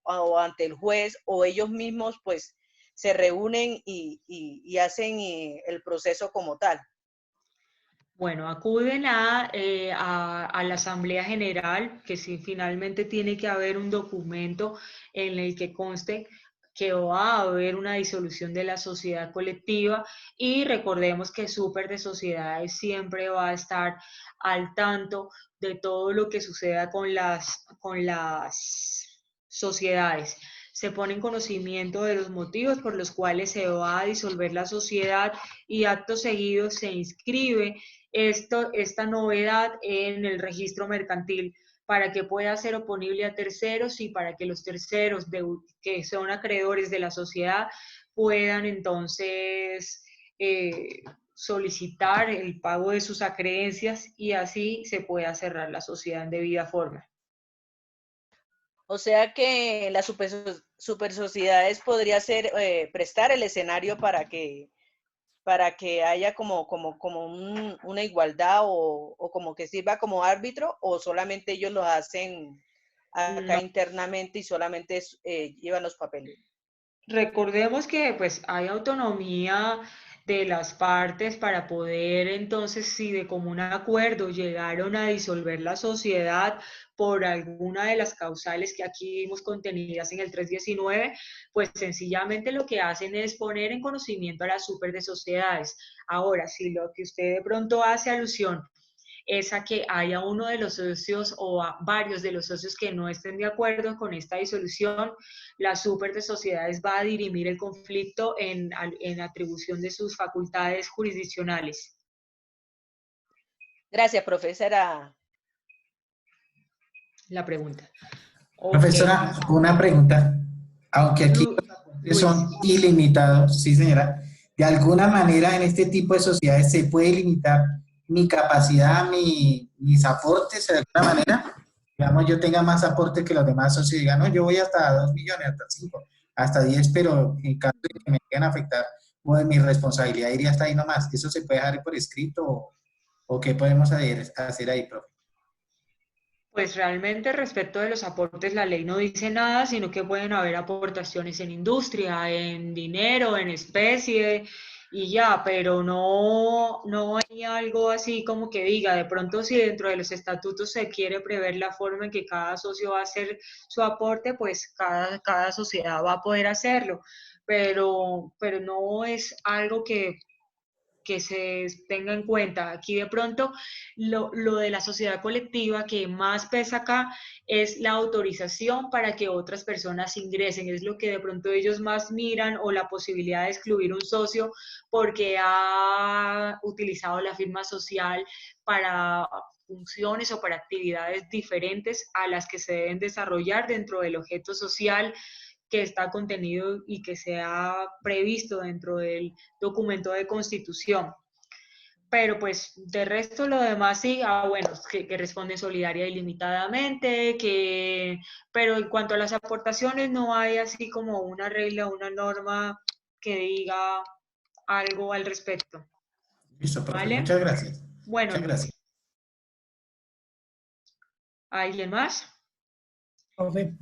ante el juez, o ellos mismos pues se reúnen y hacen el proceso como tal. Bueno, acuden a la Asamblea General, que sí, finalmente tiene que haber un documento en el que conste que va a haber una disolución de la sociedad colectiva, y recordemos que Súper de Sociedades siempre va a estar al tanto de todo lo que suceda con las sociedades. se pone en conocimiento de los motivos por los cuales se va a disolver la sociedad y acto seguido se inscribe esta novedad en el registro mercantil para que pueda ser oponible a terceros y para que los terceros que son acreedores de la sociedad puedan entonces solicitar el pago de sus acreencias y así se pueda cerrar la sociedad en debida forma. O sea que las super sociedades podría ser prestar el escenario para que haya como una igualdad o como que sirva como árbitro, o solamente ellos lo hacen acá internamente y solamente llevan los papeles. Recordemos que pues hay autonomía de las partes para poder entonces, si de común acuerdo llegaron a disolver la sociedad por alguna de las causales que aquí vimos contenidas en el 319, pues sencillamente lo que hacen es poner en conocimiento a las super de sociedades. Ahora, si lo que usted de pronto hace alusión es a que haya uno de los socios o a varios de los socios que no estén de acuerdo con esta disolución, la super de sociedades va a dirimir el conflicto en atribución de sus facultades jurisdiccionales. Gracias, profesora. La pregunta. Profesora, una pregunta. Aunque aquí los aportes son ilimitados, sí señora, de alguna manera en este tipo de sociedades se puede limitar mi capacidad, mis aportes de alguna manera. Digamos, yo tenga más aportes que los demás socios y digan, no, yo voy hasta 2 millones, hasta 5, hasta 10, pero en caso de que me lleguen a afectar, pues mi responsabilidad iría hasta ahí nomás. ¿Eso se puede dejar por escrito o qué podemos hacer ahí, profe? Pues realmente respecto de los aportes la ley no dice nada, sino que pueden haber aportaciones en industria, en dinero, en especie y ya, pero no hay algo así como que diga, de pronto si dentro de los estatutos se quiere prever la forma en que cada socio va a hacer su aporte, pues cada sociedad va a poder hacerlo, pero no es algo que se tenga en cuenta. Aquí de pronto lo de la sociedad colectiva que más pesa acá es la autorización para que otras personas ingresen, es lo que de pronto ellos más miran, o la posibilidad de excluir un socio porque ha utilizado la firma social para funciones o para actividades diferentes a las que se deben desarrollar dentro del objeto social que está contenido y que se ha previsto dentro del documento de constitución. Pero pues de resto lo demás sí, bueno, que responden solidaria y limitadamente, pero en cuanto a las aportaciones no hay así como una regla, una norma que diga algo al respecto. Listo, profe. ¿Vale? Muchas gracias. Bueno, muchas gracias. ¿Alguien más? Profe.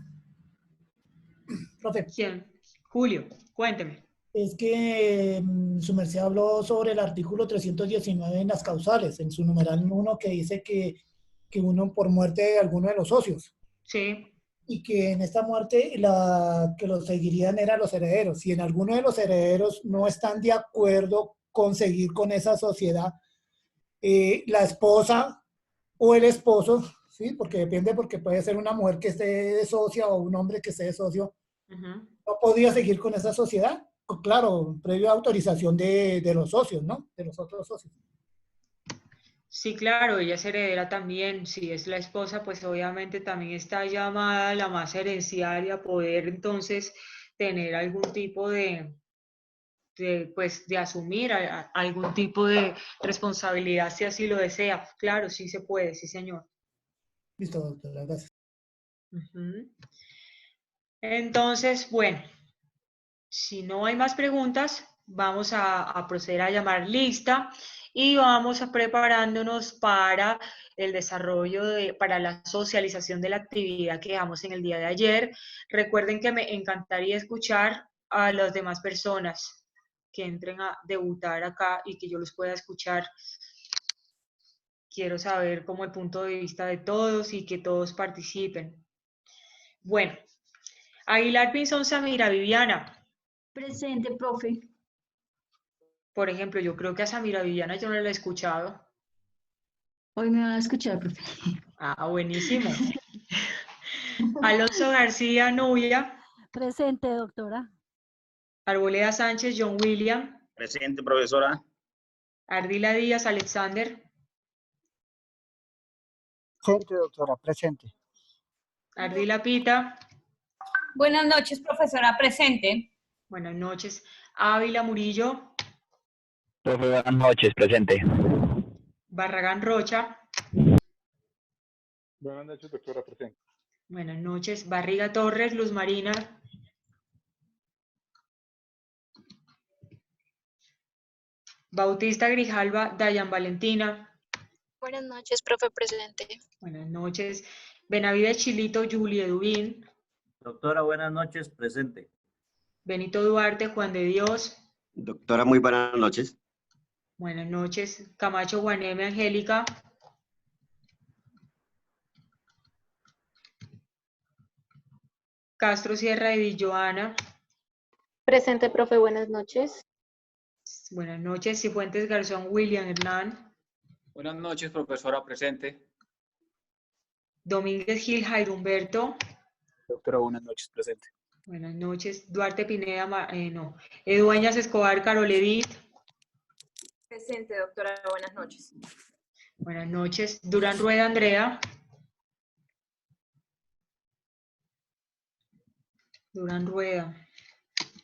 ¿Quién? Julio, cuénteme. Es que su merced habló sobre el artículo 319 en las causales, en su numeral 1, que dice que uno por muerte de alguno de los socios. Sí. Y que en esta muerte que lo seguirían eran los herederos. Si en alguno de los herederos no están de acuerdo con seguir con esa sociedad, la esposa o el esposo, ¿sí? Porque depende, porque puede ser una mujer que esté de socia o un hombre que esté de socio, no podría seguir con esa sociedad. Claro, previo a autorización de los socios, ¿no? De los otros socios. Sí, claro, ella es heredera también. Si es la esposa, pues obviamente también está llamada la más herenciaria a poder entonces tener algún tipo de asumir algún tipo de responsabilidad si así lo desea. Claro, sí se puede, sí señor. Listo, doctora, gracias. Entonces, bueno, si no hay más preguntas, vamos a proceder a llamar lista y vamos preparándonos para el desarrollo, para la socialización de la actividad que dejamos en el día de ayer. Recuerden que me encantaría escuchar a las demás personas que entren a debutar acá y que yo los pueda escuchar. Quiero saber cómo el punto de vista de todos y que todos participen. Bueno, Aguilar Pinzón Samira Viviana. Presente, profe. Por ejemplo, yo creo que a Samira Viviana yo no la he escuchado. Hoy me va a escuchar, profe. Ah, buenísimo. Alonso García Nubia. Presente, doctora. Arboleda Sánchez John William. Presente, profesora. Ardila Díaz Alexander. Presente, doctora, presente. Ardila Pita. Buenas noches, profesora, presente. Buenas noches. Ávila Murillo. Profe, buenas noches, presente. Barragán Rocha. Buenas noches, doctora, presente. Buenas noches. Barriga Torres, Luz Marina. Bautista Grijalva, Dayan Valentina. Buenas noches, profe, presente. Buenas noches. Benavides Chilito, Julie Edubín. Doctora, buenas noches, presente. Benito Duarte, Juan de Dios. Doctora, muy buenas noches. Buenas noches. Camacho Guaneme, Angélica. Castro Sierra Edith Joana. Presente, profe, buenas noches. Buenas noches. Cifuentes Garzón, William Hernán. Buenas noches, profesora, presente. Domínguez Gil, Jairo Humberto. Doctora, buenas noches, presente. Buenas noches. Duarte Pineda, Eduañas Escobar, Carol Edith. Presente, doctora, buenas noches. Buenas noches. Durán Rueda, Andrea. Durán Rueda.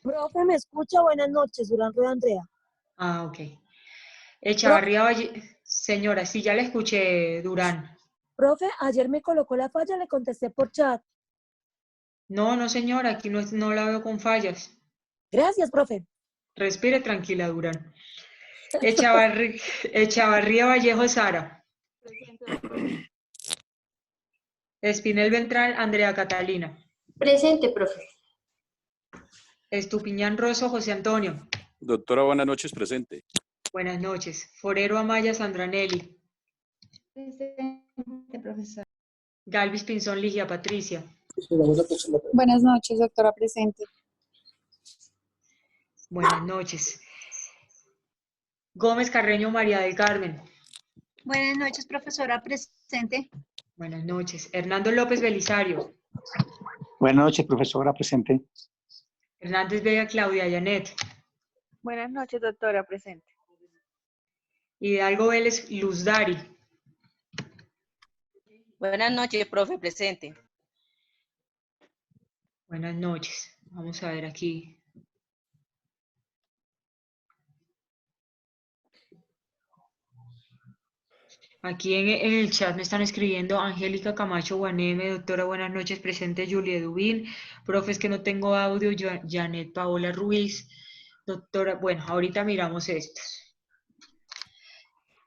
Profe, ¿me escucha? Buenas noches, Durán Rueda Andrea. Ah, ok. Echavarría Valle. Señora, sí, ya le escuché, Durán. Profe, ayer me colocó la falla, le contesté por chat. No, no, señora, aquí no la veo con fallas. Gracias, profe. Respire tranquila, Durán. Echavarría Vallejo, Sara. Espinel Ventral, Andrea Catalina. Presente, profe. Estupiñán Rosso, José Antonio. Doctora, buenas noches, presente. Buenas noches. Forero Amaya, Sandra Nelly. Presente, profesor. Galvis Pinzón, Ligia Patricia. Buenas noches, doctora, presente. Buenas noches. Gómez Carreño, María del Carmen. Buenas noches, profesora, presente. Buenas noches. Hernando López Belisario. Buenas noches, profesora, presente. Hernández Vega, Claudia Yanet. Buenas noches, doctora, presente. Hidalgo Vélez, Luz Dari. Buenas noches, profe, presente. Buenas noches. Vamos a ver aquí. Aquí en el chat me están escribiendo Angélica Camacho Guaneme, doctora, buenas noches, presente Julia Dubín, profe, es que no tengo audio, Janet Paola Ruiz, doctora, bueno, ahorita miramos estos.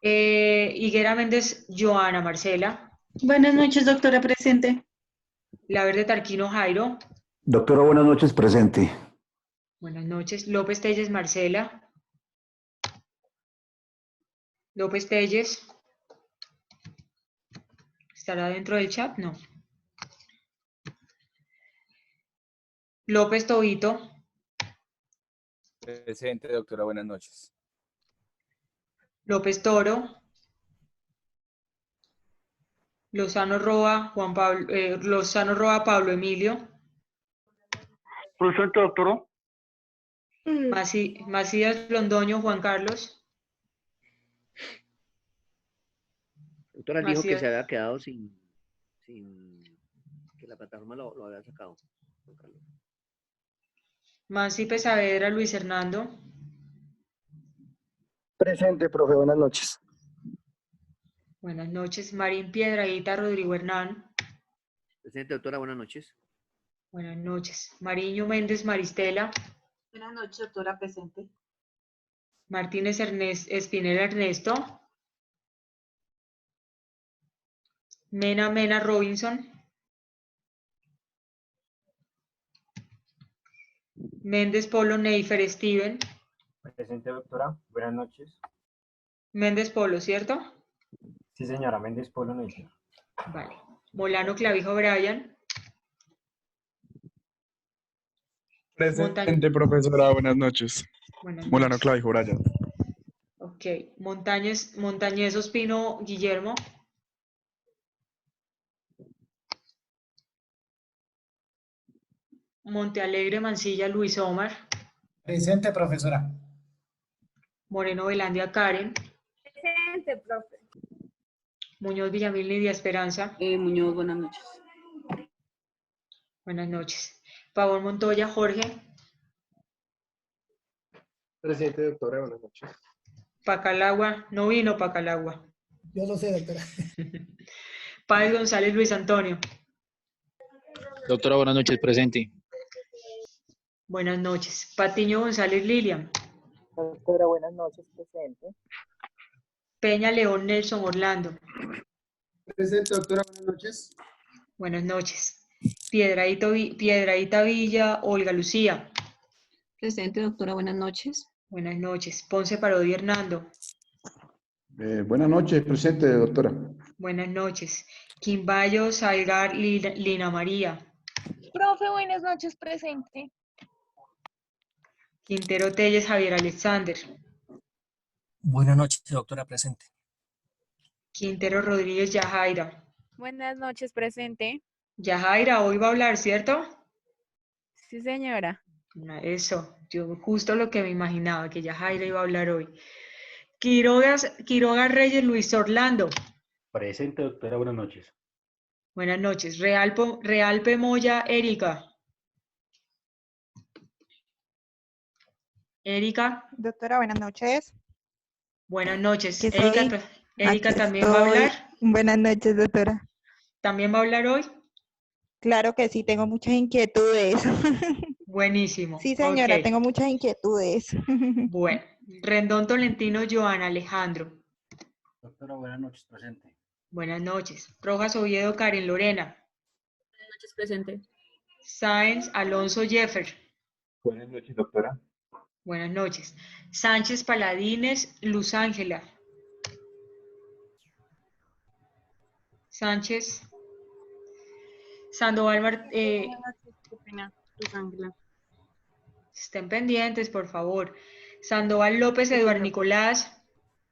Higuera Méndez, Joana Marcela. Buenas noches, doctora, presente. La Verde Tarquino Jairo. Doctora, buenas noches, presente. Buenas noches. López Telles Marcela. López Telles. ¿Estará dentro del chat? No. López Tobito. Presente, doctora, buenas noches. López Toro. Lozano Roa, Lozano Roa, Pablo Emilio. Presente, doctora. Macías Londoño, Juan Carlos. Doctora dijo que se había quedado sin que la plataforma lo había sacado. Mancipe Saavedra, Luis Hernando. Presente, profe, buenas noches. Buenas noches. Marín Piedradita, Rodrigo Hernán. Presente, doctora, buenas noches. Buenas noches. Mariño Méndez Maristela. Buenas noches, doctora, presente. Martínez Espinel Ernesto. Mena Robinson. Méndez Polo Neifer Steven. Presente, doctora. Buenas noches. Méndez Polo, ¿cierto? Sí, señora. Méndez Polo Neifer. Vale. Molano Clavijo Brian. Presente, profesora. Buenas noches. Buenas Molano noches. Clavijo, Brian. Ok. Montañez Ospino Guillermo. Montealegre Mancilla Luis Omar. Presente, profesora. Moreno Velandia Karen. Presente, profe. Muñoz Villamil Lidia Esperanza. Muñoz, buenas noches. Buenas noches. Pavón Montoya Jorge. Presente, doctora, buenas noches. Pacalagua, no vino Pacalagua. Yo lo sé, doctora. Páez González Luis Antonio. Doctora, buenas noches, presente. Buenas noches. Patiño González Lilian. Doctora, buenas noches, presente. Peña León Nelson Orlando. Presente, doctora, buenas noches. Buenas noches. Piedradita Villa Olga Lucía. Presente, doctora, buenas noches. Buenas noches. Ponce Parodi Hernando. Buenas noches, presente, doctora. Buenas noches. Quimbayo Salgar Lina María. Profe, buenas noches, presente. Quintero Telles Javier Alexander. Buenas noches, doctora, presente. Quintero Rodríguez Yajaira. Buenas noches, presente. Yajaira, hoy va a hablar, ¿cierto? Sí, señora. Eso, yo justo lo que me imaginaba, que Yajaira iba a hablar hoy. Quiroga Reyes Luis Orlando. Presente, doctora, buenas noches. Buenas noches. Realpe Moya Erika. Erika. Doctora, buenas noches. Buenas noches. Aquí Erika también va a hablar. Buenas noches, doctora. ¿También va a hablar hoy? Claro que sí, tengo muchas inquietudes. Buenísimo. Sí, señora, Ok. tengo muchas inquietudes. Bueno, Rendón Tolentino Joana Alejandro. Doctora, buenas noches, presente. Buenas noches. Rojas Oviedo Karen Lorena. Buenas noches, presente. Sáenz Alonso Jeffer. Buenas noches, doctora. Buenas noches. Sánchez Paladines Luz Ángela. Sánchez. Sandoval Luz Ángela. Estén pendientes, por favor. Sandoval López Eduardo Nicolás.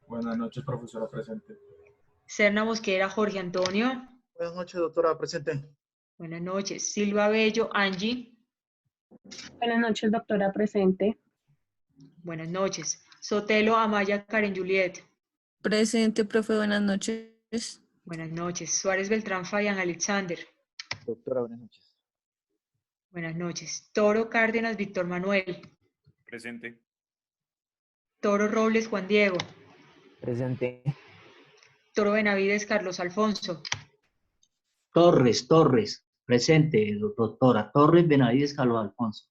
Buenas noches, profesora, presente. Serna Mosquera Jorge Antonio. Buenas noches, doctora, presente. Buenas noches. Silva Bello Angie. Buenas noches, doctora, presente. Buenas noches. Sotelo Amaya Karen Juliet. Presente, profe, buenas noches. Buenas noches. Suárez Beltrán Fabián Alexander. Doctora, buenas noches. Buenas noches. Toro Cárdenas Víctor Manuel. Presente. Toro Robles Juan Diego. Presente. Toro Benavides Carlos Alfonso. Torres, presente, doctora. Torres Benavides Carlos Alfonso.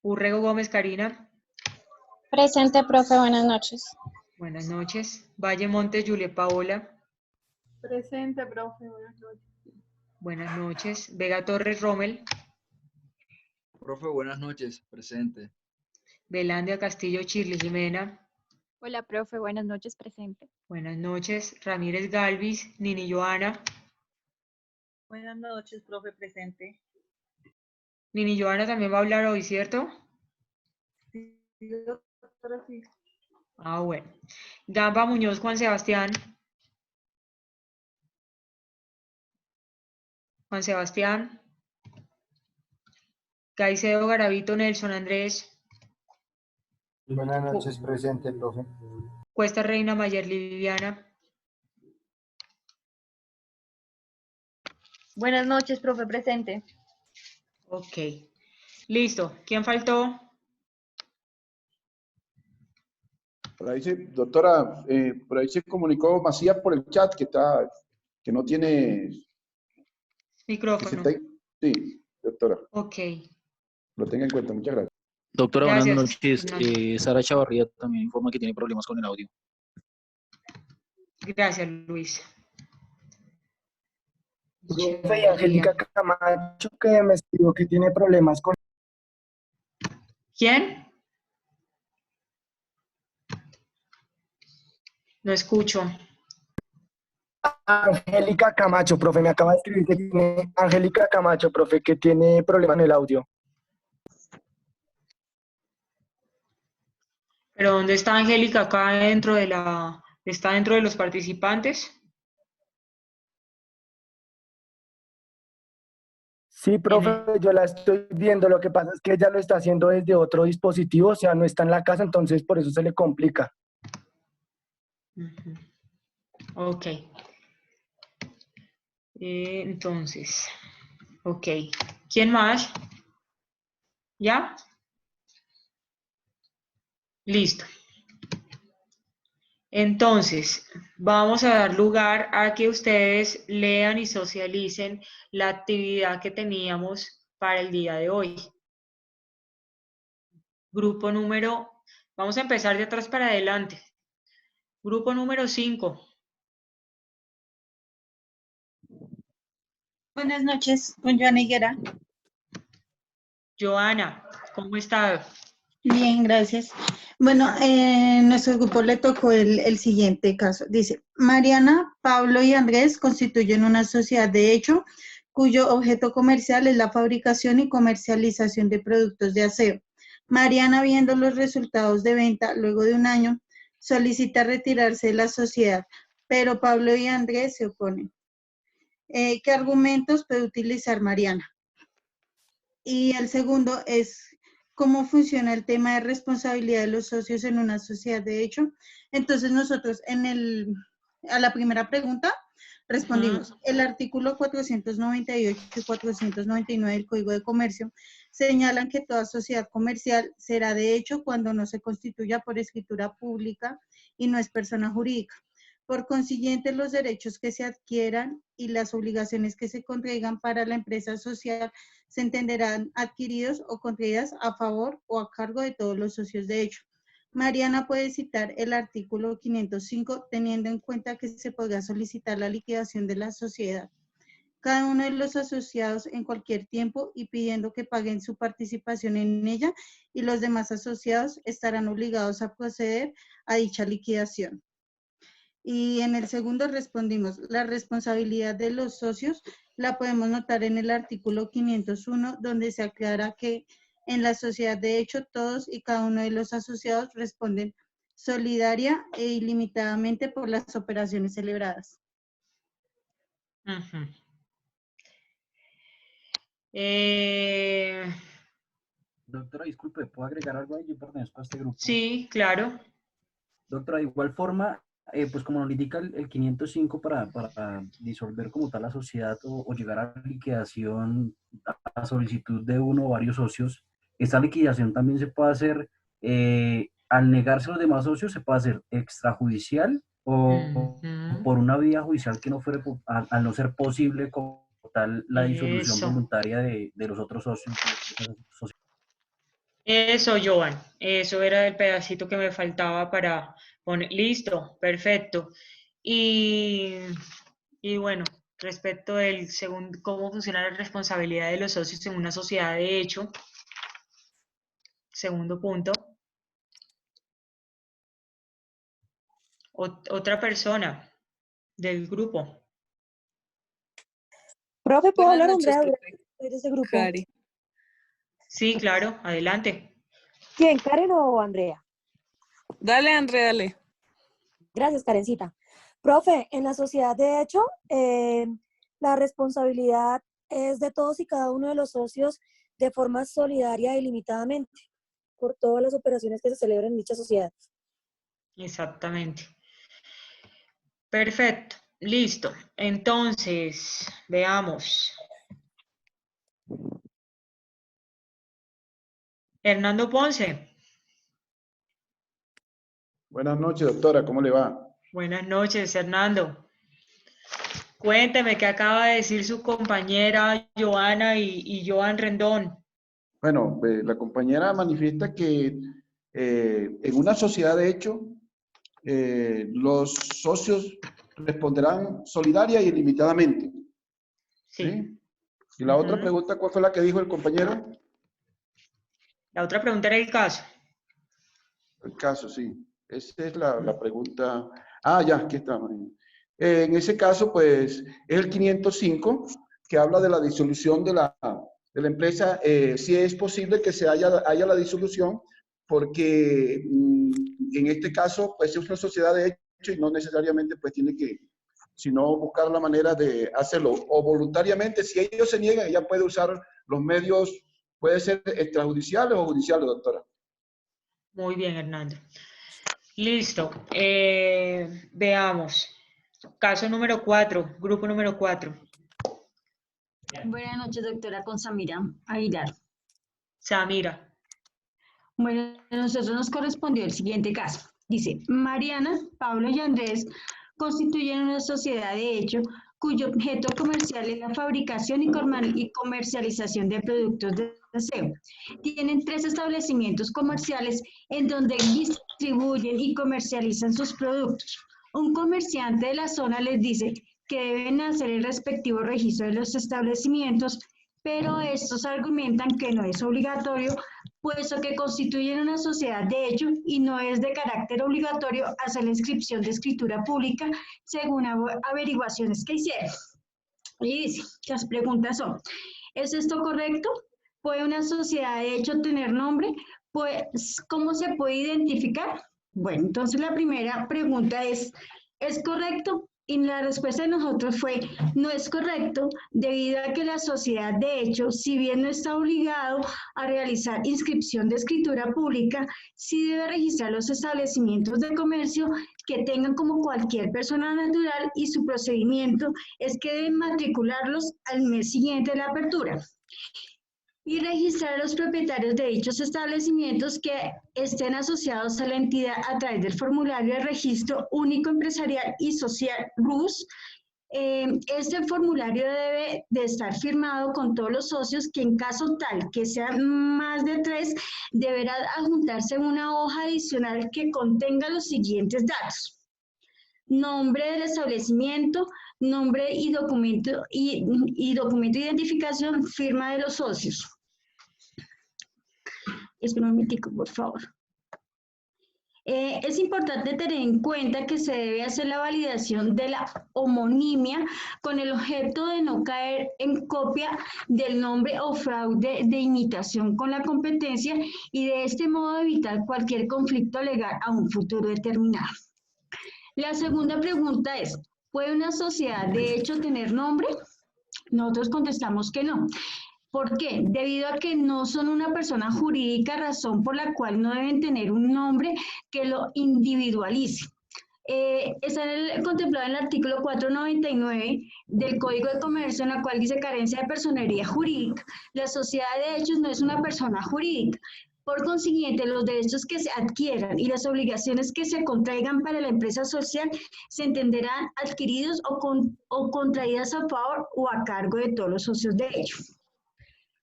Urrego Gómez Karina. Presente, profe, buenas noches. Buenas noches. Valle Montes Julia Paola. Presente, profe, buenas noches. Buenas noches. Vega Torres Rommel. Profe, buenas noches, presente. Belandia Castillo Chirli Jimena. Hola, profe, buenas noches, presente. Buenas noches. Ramírez Galvis Nini Joana. Buenas noches, profe, presente. Nini Joana también va a hablar hoy, ¿cierto? Sí, doctora, sí. Ah, bueno. Gamba Muñoz Juan Sebastián. Juan Sebastián. Caicedo Garavito Nelson Andrés. Buenas noches, presente, profe. Cuesta Reina Mayerly Viviana. Buenas noches, profe, presente. Ok. Listo. ¿Quién faltó? Por ahí doctora, por ahí se comunicó Macías por el chat que no tiene... Micrófono. Sí, doctora. Ok. Lo tenga en cuenta, muchas gracias. Doctora, Gracias. buenas noches. Sara Chavarría también informa que tiene problemas con el audio. Gracias, Luis. Profe, y Angélica Camacho, que me escribió que tiene problemas con... ¿Quién? No escucho. Angélica Camacho, profe, me acaba de escribir que tiene... Angélica Camacho, profe, que tiene problemas en el audio. ¿Pero dónde está Angélica? Acá dentro de la... ¿Está dentro de los participantes? Sí, profe, yo la estoy viendo. Lo que pasa es que ella lo está haciendo desde otro dispositivo, o sea, no está en la casa, entonces por eso se le complica. Ok. Entonces, ok. ¿Quién más? ¿Ya? Listo. Entonces, vamos a dar lugar a que ustedes lean y socialicen la actividad que teníamos para el día de hoy. Grupo número, vamos a empezar de atrás para adelante. Grupo número 5. Buenas noches, con Joana Higuera. Joana, ¿cómo está? Bien, gracias. Bueno, nuestro grupo le tocó el siguiente caso. Dice, Mariana, Pablo y Andrés constituyen una sociedad de hecho cuyo objeto comercial es la fabricación y comercialización de productos de aseo. Mariana, viendo los resultados de venta luego de un año, solicita retirarse de la sociedad, pero Pablo y Andrés se oponen. ¿Qué argumentos puede utilizar Mariana? Y el segundo es cómo funciona el tema de responsabilidad de los socios en una sociedad de hecho. Entonces nosotros a la primera pregunta respondimos, el artículo 498 y 499 del Código de Comercio señalan que toda sociedad comercial será de hecho cuando no se constituya por escritura pública y no es persona jurídica. Por consiguiente, los derechos que se adquieran y las obligaciones que se contraigan para la empresa social se entenderán adquiridos o contraídas a favor o a cargo de todos los socios de hecho. Mariana puede citar el artículo 505 teniendo en cuenta que se podrá solicitar la liquidación de la sociedad. Cada uno de los asociados en cualquier tiempo y pidiendo que paguen su participación en ella y los demás asociados estarán obligados a proceder a dicha liquidación. Y en el segundo respondimos, la responsabilidad de los socios la podemos notar en el artículo 501, donde se aclara que en la sociedad de hecho todos y cada uno de los asociados responden solidaria e ilimitadamente por las operaciones celebradas. Doctora, disculpe, ¿puedo agregar algo ahí? Yo pertenezco a este grupo. Sí, claro. Doctora, de igual forma, pues como nos indica el 505 para disolver como tal la sociedad o llegar a liquidación a solicitud de uno o varios socios, esta liquidación también se puede hacer, al negarse a los demás socios, se puede hacer extrajudicial o por una vía judicial que no fuera, al no ser posible como tal la disolución voluntaria de los otros socios. Eso, Joan, eso era el pedacito que me faltaba para poner. Listo, perfecto. Y bueno, respecto del segundo, cómo funciona la responsabilidad de los socios en una sociedad de hecho, segundo punto. Otra persona del grupo. Profe, ¿puedo hablar, noches, Andrea? profe. Soy de ese grupo. Cari. Sí, claro, adelante. ¿Quién, Karen o Andrea? Dale, Andrea, dale. Gracias, Karencita. Profe, en la sociedad de hecho, la responsabilidad es de todos y cada uno de los socios de forma solidaria e ilimitadamente por todas las operaciones que se celebran en dicha sociedad. Exactamente. Perfecto, listo. Entonces, veamos. Hernando Ponce. Buenas noches, doctora, ¿cómo le va? Buenas noches, Hernando. Cuénteme qué acaba de decir su compañera Joana y Joan Rendón. Bueno, la compañera manifiesta que en una sociedad de hecho, los socios responderán solidaria y ilimitadamente. Sí. Y la otra pregunta, ¿cuál fue la que dijo el compañero? La otra pregunta era el caso. El caso, sí. Esa es la pregunta. Ah, ya, aquí está. En ese caso, pues, es el 505, que habla de la disolución de la empresa. Si es posible que se haya la disolución, porque en este caso, pues, es una sociedad de hecho y no necesariamente, pues, tiene que sino buscar la manera de hacerlo. O voluntariamente, si ellos se niegan, ella puede usar los medios, puede ser extrajudiciales o judiciales, doctora. Muy bien, Hernando. Listo. Veamos. Caso número 4, grupo número 4. Buenas noches, doctora, con Samira Aguilar. Samira. Bueno, a nosotros nos correspondió el siguiente caso. Dice, Mariana, Pablo y Andrés constituyen una sociedad de hecho cuyo objeto comercial es la fabricación y comercialización de productos de aseo. Tienen 3 establecimientos comerciales en donde distribuyen y comercializan sus productos. Un comerciante de la zona les dice que deben hacer el respectivo registro de los establecimientos, pero estos argumentan que no es obligatorio, puesto que constituyen una sociedad de hecho y no es de carácter obligatorio hacer la inscripción de escritura pública según averiguaciones que hicieron. Y dice, las preguntas son, ¿es esto correcto? ¿Puede una sociedad de hecho tener nombre? Pues, ¿cómo se puede identificar? Bueno, entonces la primera pregunta ¿es correcto? Y la respuesta de nosotros fue, no es correcto, debido a que la sociedad de hecho, si bien no está obligado a realizar inscripción de escritura pública, sí debe registrar los establecimientos de comercio que tengan como cualquier persona natural y su procedimiento es que deben matricularlos al mes siguiente de la apertura. Y registrar a los propietarios de dichos establecimientos que estén asociados a la entidad a través del formulario de registro único empresarial y social RUS. Este formulario debe de estar firmado con todos los socios que en caso tal que sean más de 3, deberá adjuntarse una hoja adicional que contenga los siguientes datos. Nombre del establecimiento, nombre y documento de identificación, firma de los socios. Espera un momentico, por favor. Es importante tener en cuenta que se debe hacer la validación de la homonimia con el objeto de no caer en copia del nombre o fraude de imitación con la competencia y de este modo evitar cualquier conflicto legal a un futuro determinado. La segunda pregunta es, ¿puede una sociedad de hecho tener nombre? Nosotros contestamos que no. ¿Por qué? Debido a que no son una persona jurídica, razón por la cual no deben tener un nombre que lo individualice. Está contemplado en el artículo 499 del Código de Comercio, en la cual dice carencia de personería jurídica. La sociedad de hechos no es una persona jurídica. Por consiguiente, los derechos que se adquieran y las obligaciones que se contraigan para la empresa social se entenderán adquiridos o contraídas a favor o a cargo de todos los socios de ellos.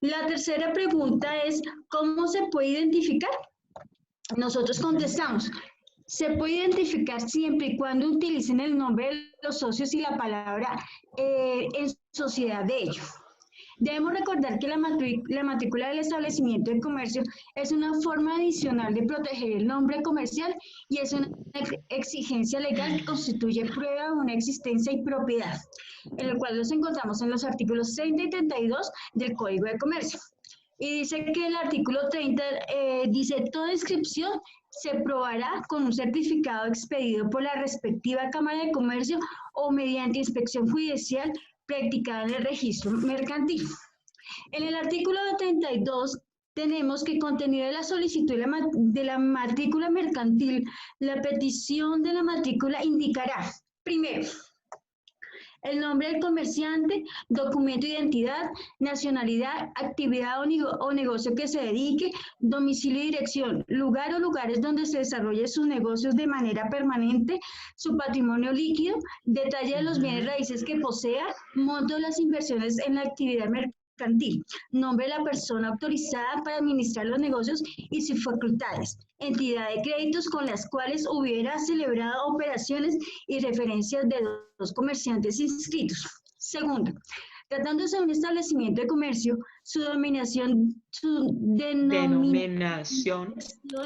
La tercera pregunta es, ¿cómo se puede identificar? Nosotros contestamos, se puede identificar siempre y cuando utilicen el nombre de los socios y la palabra en sociedad de ellos. Debemos recordar que la matrícula del establecimiento de comercio es una forma adicional de proteger el nombre comercial y es una exigencia legal que constituye prueba de una existencia y propiedad, en el cual nos encontramos en los artículos 30 y 32 del Código de Comercio. Y dice que el artículo 30 dice, toda inscripción se probará con un certificado expedido por la respectiva Cámara de Comercio o mediante inspección judicial practicada en el registro mercantil. En el artículo 32 tenemos que contenido de la solicitud de la matrícula mercantil, la petición de la matrícula indicará, primero, el nombre del comerciante, documento de identidad, nacionalidad, actividad o negocio que se dedique, domicilio y dirección, lugar o lugares donde se desarrolle sus negocios de manera permanente, su patrimonio líquido, detalle de los bienes raíces que posea, monto de las inversiones en la actividad mercantil, nombre de la persona autorizada para administrar los negocios y sus facultades, entidad de créditos con las cuales hubiera celebrado operaciones y referencias de los comerciantes inscritos. Segundo, tratándose de un establecimiento de comercio, su denominación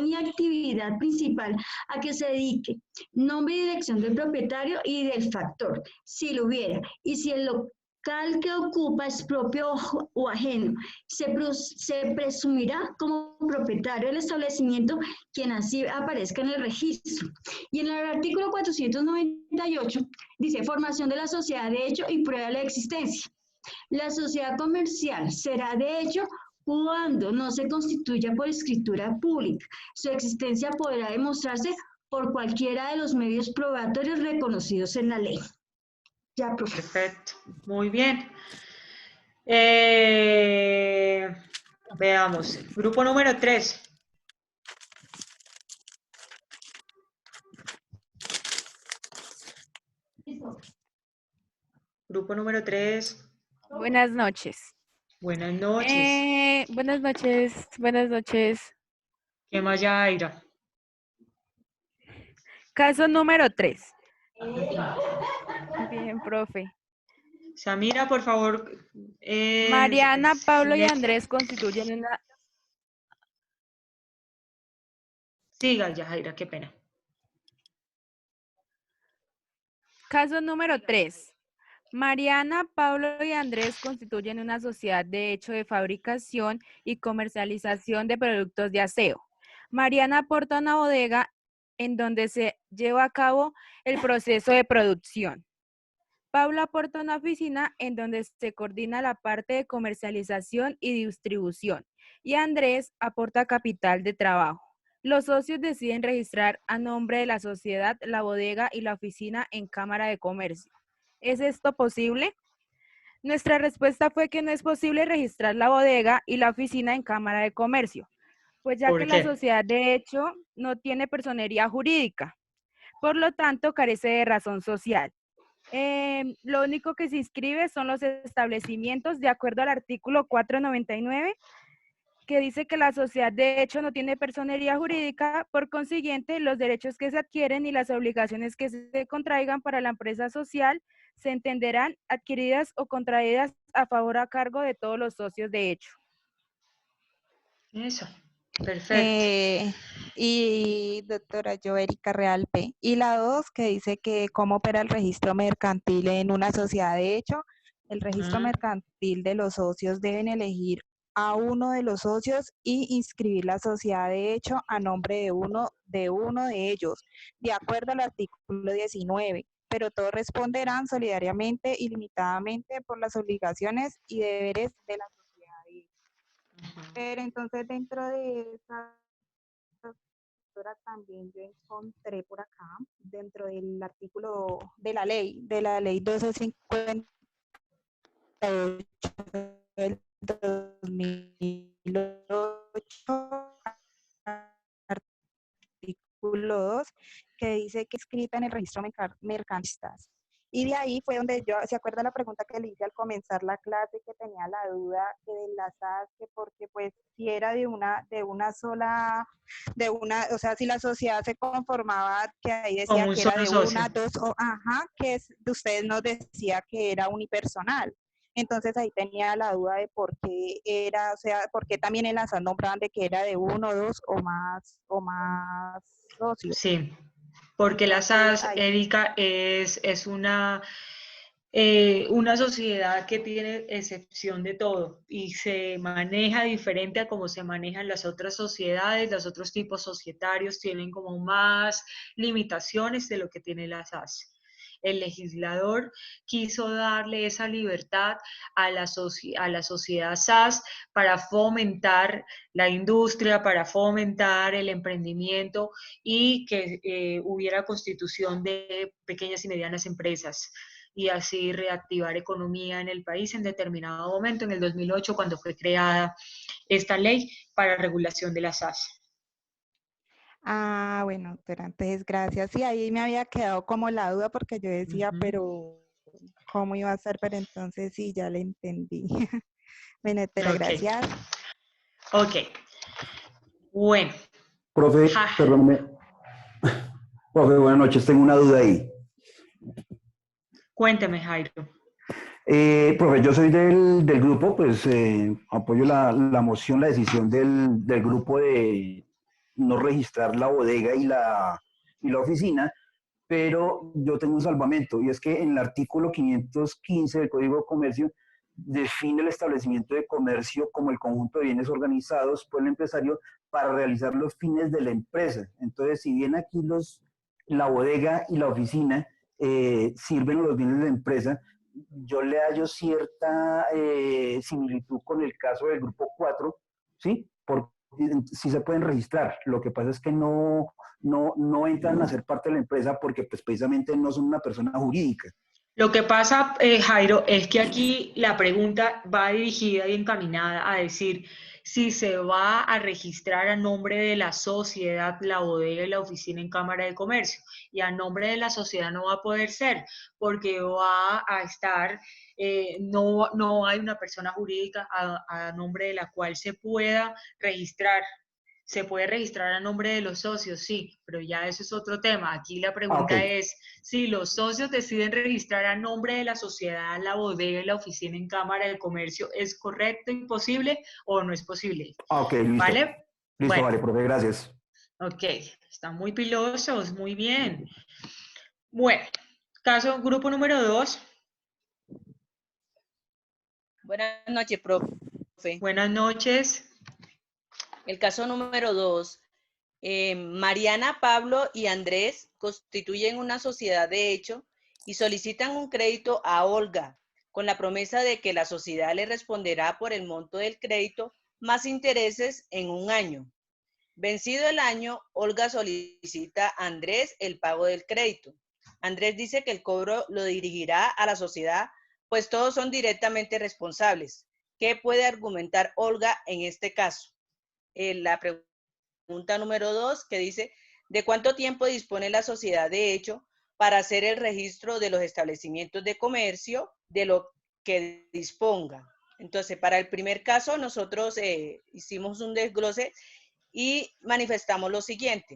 y actividad principal a que se dedique, nombre y dirección del propietario y del factor, si lo hubiera, y si el tal que ocupa es propio o ajeno. Se presumirá como propietario del establecimiento quien así aparezca en el registro. Y en el artículo 498 dice formación de la sociedad de hecho y prueba de la existencia. La sociedad comercial será de hecho cuando no se constituya por escritura pública. Su existencia podrá demostrarse por cualquiera de los medios probatorios reconocidos en la ley. Ya, profe. Perfecto, muy bien. Veamos, grupo número 3. Grupo número 3. Buenas noches. Buenas noches. Buenas noches, buenas noches. ¿Qué más, Yaira? Caso número 3. Bien, profe. Samira, por favor. Mariana, Pablo y Andrés constituyen una... Siga, Yaira, qué pena. Caso número 3. Mariana, Pablo y Andrés constituyen una sociedad de hecho de fabricación y comercialización de productos de aseo. Mariana aporta una bodega en donde se lleva a cabo el proceso de producción. Pablo aporta una oficina en donde se coordina la parte de comercialización y distribución. Y Andrés aporta capital de trabajo. Los socios deciden registrar a nombre de la sociedad la bodega y la oficina en Cámara de Comercio. ¿Es esto posible? Nuestra respuesta fue que no es posible registrar la bodega y la oficina en Cámara de Comercio, pues ya que la sociedad de hecho no tiene personería jurídica, por lo tanto carece de razón social. Lo único que se inscribe son los establecimientos de acuerdo al artículo 499, que dice que la sociedad de hecho no tiene personería jurídica, por consiguiente los derechos que se adquieren y las obligaciones que se contraigan para la empresa social se entenderán adquiridas o contraídas a favor a cargo de todos los socios de hecho. Eso, perfecto. Y doctora Joérica Realpe. Y la 2 que dice que cómo opera el registro mercantil en una sociedad de hecho. El registro mercantil de los socios deben elegir a uno de los socios y inscribir la sociedad de hecho a nombre de uno de ellos, de acuerdo al artículo 19. Pero todos responderán solidariamente y limitadamente por las obligaciones y deberes de la sociedad de hecho. Pero entonces dentro de esa también yo encontré por acá, dentro del artículo de la ley 1258 del 2008, artículo 2, que dice que escrita en el registro mercantilistas. Y de ahí fue donde yo, ¿se acuerda la pregunta que le hice al comenzar la clase, que tenía la duda que de las SAS, que porque pues si era o sea, si la sociedad se conformaba, que ahí decía que era de una, dos, que ustedes nos decía que era unipersonal. Entonces ahí tenía la duda de por qué era, o sea, por qué también en la SAS nombraban de que era de uno, dos o más socios. Sí. Porque la SAS, Erika, es una sociedad que tiene excepción de todo y se maneja diferente a como se manejan las otras sociedades. Los otros tipos societarios tienen como más limitaciones de lo que tiene la SAS. El legislador quiso darle esa libertad a la sociedad SAS para fomentar la industria, para fomentar el emprendimiento y que hubiera constitución de pequeñas y medianas empresas y así reactivar economía en el país en determinado momento, en el 2008, cuando fue creada esta ley para regulación de la SAS. Ah, bueno, doctora, entonces gracias. Sí, ahí me había quedado como la duda porque yo decía, pero ¿cómo iba a ser? Pero entonces sí, ya le entendí. Bueno, doctora, gracias. Ok. Bueno. Profe, perdóneme. Profe, buenas noches, tengo una duda ahí. Cuénteme, Jairo. Profe, yo soy del grupo, pues apoyo la moción, la decisión del grupo de no registrar la bodega y la oficina, pero yo tengo un salvamento, y es que en el artículo 515 del Código de Comercio define el establecimiento de comercio como el conjunto de bienes organizados por el empresario para realizar los fines de la empresa. Entonces, si bien aquí la bodega y la oficina sirven los bienes de la empresa, yo le hallo cierta similitud con el caso del grupo 4, ¿sí? Porque sí se pueden registrar. Lo que pasa es que no entran a ser parte de la empresa porque pues, precisamente no son una persona jurídica. Lo que pasa, Jairo, es que aquí la pregunta va dirigida y encaminada a decir si se va a registrar a nombre de la sociedad, la bodega y la oficina en Cámara de Comercio. Y a nombre de la sociedad no va a poder ser, porque va a estar, no hay una persona jurídica a nombre de la cual se pueda registrar. Se puede registrar a nombre de los socios, sí, pero ya eso es otro tema. Aquí la pregunta es si los socios deciden registrar a nombre de la sociedad, la bodega y la oficina en Cámara de Comercio, ¿es correcto y posible o no es posible? Ok, listo. ¿Vale? Listo, bueno. Vale, profe, gracias. Ok, están muy pilosos, muy bien. Bueno, grupo número 2. Buenas noches, profe. Buenas noches. El caso número 2. Mariana, Pablo y Andrés constituyen una sociedad de hecho y solicitan un crédito a Olga con la promesa de que la sociedad le responderá por el monto del crédito más intereses en un año. Vencido el año, Olga solicita a Andrés el pago del crédito. Andrés dice que el cobro lo dirigirá a la sociedad, pues todos son directamente responsables. ¿Qué puede argumentar Olga en este caso? La pregunta número 2, que dice, ¿de cuánto tiempo dispone la sociedad de hecho para hacer el registro de los establecimientos de comercio de lo que disponga? Entonces, para el primer caso, nosotros hicimos un desglose y manifestamos lo siguiente.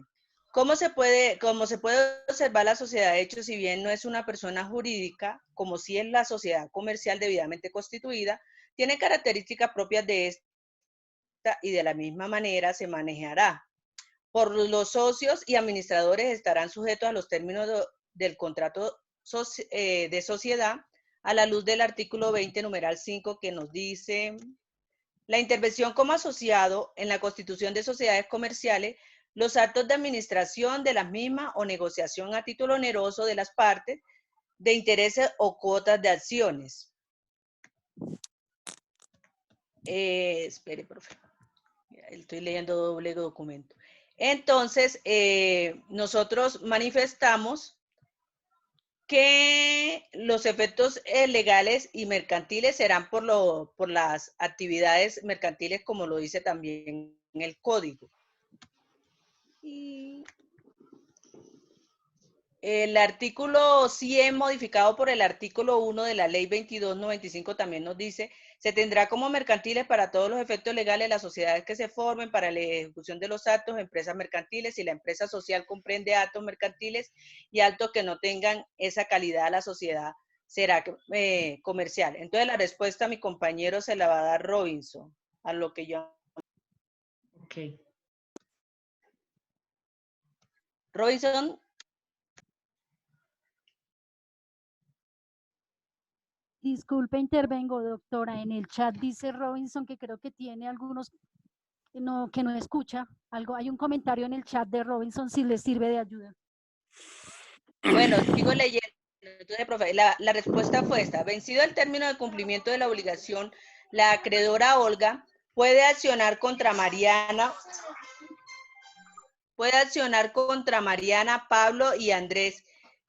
Como se puede observar, la sociedad de hecho, si bien no es una persona jurídica, como sí es la sociedad comercial debidamente constituida, tiene características propias de esta y de la misma manera se manejará. Por los socios y administradores estarán sujetos a los términos del contrato de sociedad a la luz del artículo 20, numeral 5, que nos dice: la intervención como asociado en la constitución de sociedades comerciales, los actos de administración de las mismas o negociación a título oneroso de las partes, de intereses o cuotas de acciones. Espere, profe. Estoy leyendo doble documento. Entonces, nosotros manifestamos que los efectos legales y mercantiles serán por las actividades mercantiles, como lo dice también en el código. Y el artículo 100, modificado por el artículo 1 de la ley 2295, también nos dice: se tendrá como mercantiles para todos los efectos legales las sociedades que se formen para la ejecución de los actos, empresas mercantiles, y la empresa social comprende actos mercantiles y actos que no tengan esa calidad, la sociedad será comercial. Entonces la respuesta a mi compañero se la va a dar Robinson, a lo que yo... Ok. Robinson. Disculpe, intervengo, doctora. En el chat dice Robinson que creo que tiene algunos que no escucha. Hay un comentario en el chat de Robinson, si le sirve de ayuda. Bueno, sigo leyendo. Entonces, profe, la respuesta fue esta: vencido el término de cumplimiento de la obligación, la acreedora Olga puede accionar contra Mariana, Pablo y Andrés,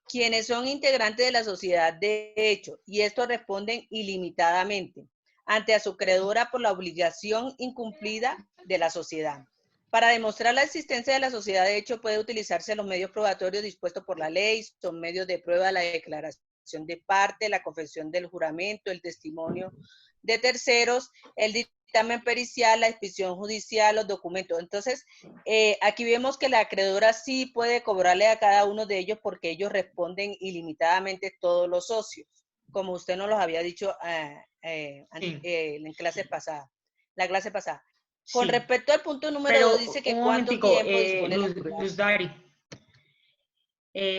quienes son integrantes de la sociedad de hecho, y estos responden ilimitadamente ante a su acreedora por la obligación incumplida de la sociedad. Para demostrar la existencia de la sociedad de hecho puede utilizarse los medios probatorios dispuestos por la ley, son medios de prueba, la declaración de parte, la confesión del juramento, el testimonio de terceros, el dictamen pericial, la expedición judicial, los documentos. Entonces, aquí vemos que la acreedora sí puede cobrarle a cada uno de ellos porque ellos responden ilimitadamente todos los socios, como usted nos los había dicho en clase pasada, la clase pasada. Con respecto al punto número 2, dice que cuánto tiempo dispone Luz Dari.